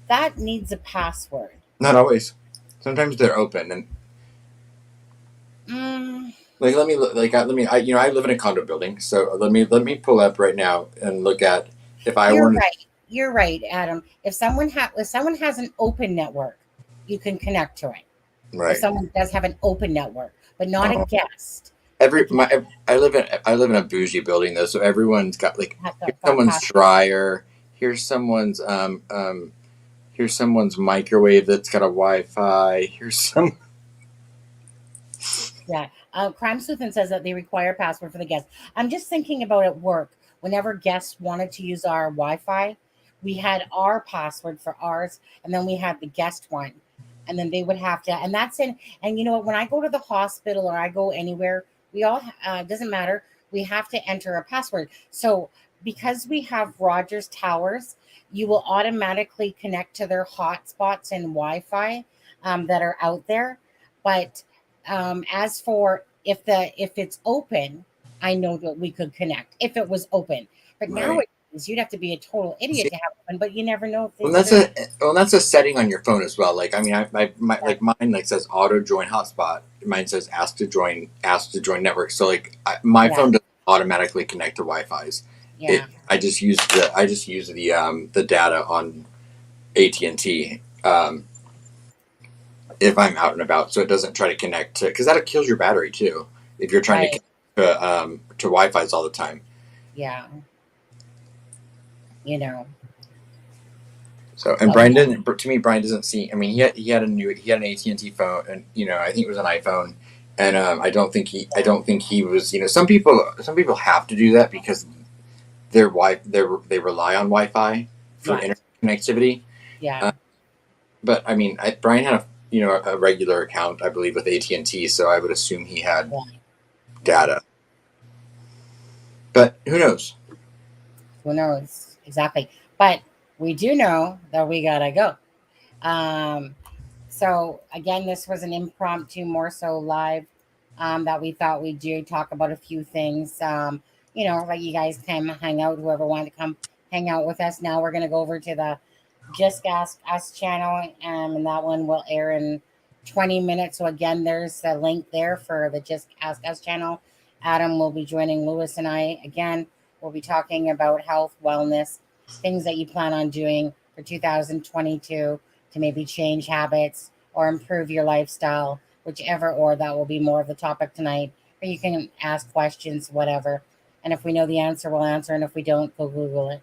that needs a password. Not always. Sometimes they're open, and I live in a condo building, so let me pull up right now and look at if I want. You're right, Adam. If someone has an open network, you can connect to it. Right. If someone does have an open network, but not a guest. I live in a bougie building though, so everyone's got like here's someone's dryer, here's someone's microwave that's got a Wi-Fi. Here's some. Yeah. Crime Sleuth says that they require a password for the guests. I'm just thinking about at work. Whenever guests wanted to use our Wi-Fi, we had our password for ours, and then we had the guest one, and then they would have to. And that's in. And you know what? When I go to the hospital or I go anywhere, we all doesn't matter. We have to enter a password. So because we have Rogers Towers, you will automatically connect to their hotspots and Wi-Fi that are out there. But as for if it's open, I know that we could connect if it was open. But nowadays, you'd have to be a total idiot to have one. But you never know if that's a setting on your phone as well. Like like mine says auto join hotspot. Mine says ask to join network. So like my phone doesn't automatically connect to Wi-Fi's. Yeah. I just use the data on AT&T if I'm out and about, so it doesn't try to connect to, because that kills your battery too if you're trying to connect to Wi-Fi's all the time. Yeah. So, and Brian doesn't see. I mean, he had an AT&T phone, and I think it was an iPhone, and I don't think he was. Some people have to do that because they rely on Wi-Fi for internet connectivity. Yeah. But I mean, Brian had a regular account, I believe, with AT&T, so I would assume he had data. But who knows? Who knows exactly? But we do know that we gotta go. So again, this was an impromptu, more so live, that we thought we'd do, talk about a few things. Like you guys can hang out, whoever wanted to come hang out with us. Now we're gonna go over to the Just Ask Us channel, and that one will air in 20 minutes. So again, there's a link there for the Just Ask Us channel. Adam will be joining Lewis and I again. We'll be talking about health, wellness, things that you plan on doing for 2022 to maybe change habits or improve your lifestyle, whichever, or that will be more of the topic tonight. Or you can ask questions, whatever. And if we know the answer, we'll answer. And if we don't, go Google it.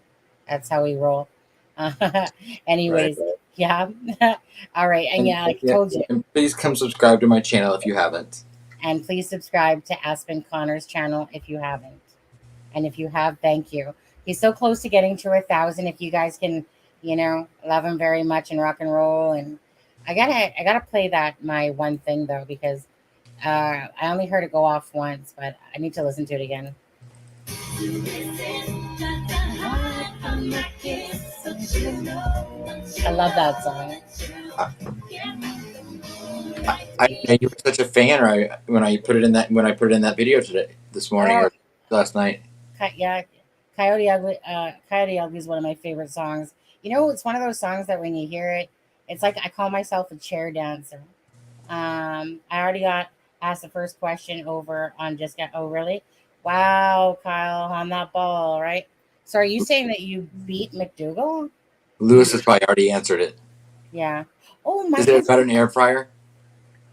That's how we roll. Anyways, Yeah. All right. And yeah, like I told you. And please come subscribe to my channel if you haven't. And please subscribe to Aspen Connor's channel if you haven't. And if you have, thank you. He's so close to getting to 1,000. If you guys can, love him very much and rock and roll. And I gotta play that my one thing though, because I only heard it go off once, but I need to listen to it again. I love that song. I didn't know you were such a fan when I put it in that video this morning or last night. Yeah, Coyote Ugly. Coyote Ugly is one of my favorite songs. It's one of those songs that when you hear it, it's like I call myself a chair dancer. I already got asked the first question over on just got. Oh, really? Wow, Kyle, on that ball, right? So, are you saying that you beat McDougal? Lewis has probably already answered it. Yeah. Oh my. Is it about an air fryer?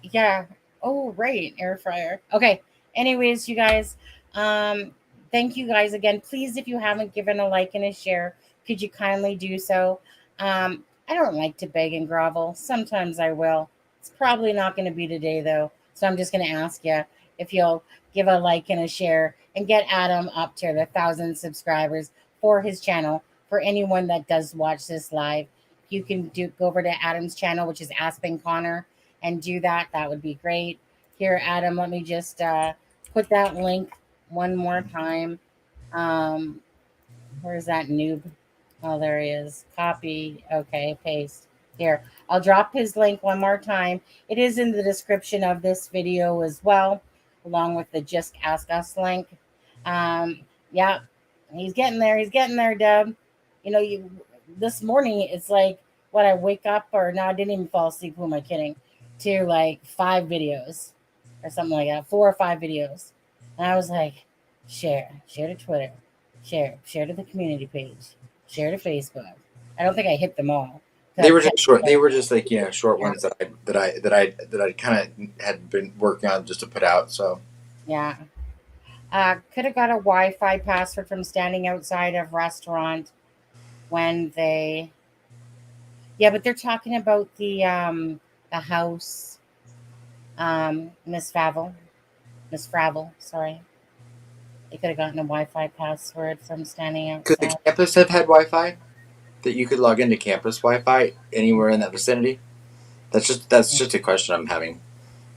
Yeah. Oh, right, air fryer. Okay. Anyways, you guys, thank you guys again. Please, if you haven't given a like and a share, could you kindly do so? I don't like to beg and grovel. Sometimes I will. It's probably not going to be today, though. So I'm just going to ask you if you'll give a like and a share and get Adam up to the 1,000 subscribers for his channel. For anyone that does watch this live, you can go over to Adam's channel, which is Aspen Connor, and do that. That would be great. Here, Adam, let me just put that link one more time. Where's that noob? Oh, there he is. Copy. Okay, paste. Here, I'll drop his link one more time. It is in the description of this video as well, along with the Just Ask Us link. Yeah, he's getting there. He's getting there, Deb. This morning, it's like, what, I wake up, or no, I didn't even fall asleep. Who am I kidding? To like 5 videos or something like that, 4 or 5 videos. And I was like, share to Twitter, share to the community page, share to Facebook. I don't think I hit them all. They were just short. They were just like short ones that I kind of had been working on just to put out. So yeah, could have got a Wi-Fi password from standing outside of restaurant when they. Yeah, but they're talking about the house. Miss Fravel, sorry. They could have gotten a Wi-Fi password from standing outside. Could the campus have had Wi-Fi? That you could log into campus Wi-Fi anywhere in that vicinity? That's just a question I'm having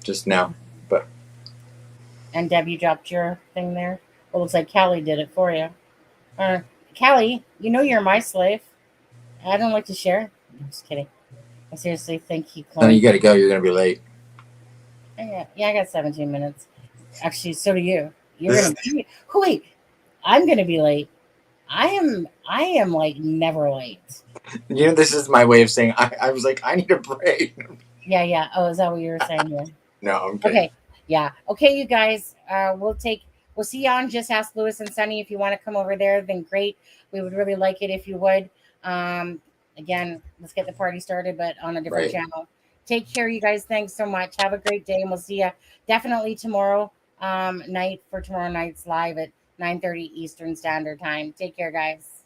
just now. But and Deb, you dropped your thing there. Well, looks like Callie did it for you. Callie, you're my slave. I don't like to share. I'm just kidding. I seriously think he cloned. No, you got to go. You're gonna be late. Yeah, I got 17 minutes. Actually, so do you. You're gonna be. Wait, I'm gonna be late. I am like never late. This is my way of saying I was like, I need a break. Yeah. Oh, is that what you were saying here? No, I'm kidding. Okay. Yeah. Okay, you guys. We'll see you on Just Ask Lewis and Sunny. If you want to come over there, then great. We would really like it if you would. Again, let's get the party started, but on a different channel. Take care, you guys. Thanks so much. Have a great day, and we'll see you definitely tomorrow night for tomorrow night's live at 9:30 Eastern Standard Time. Take care, guys.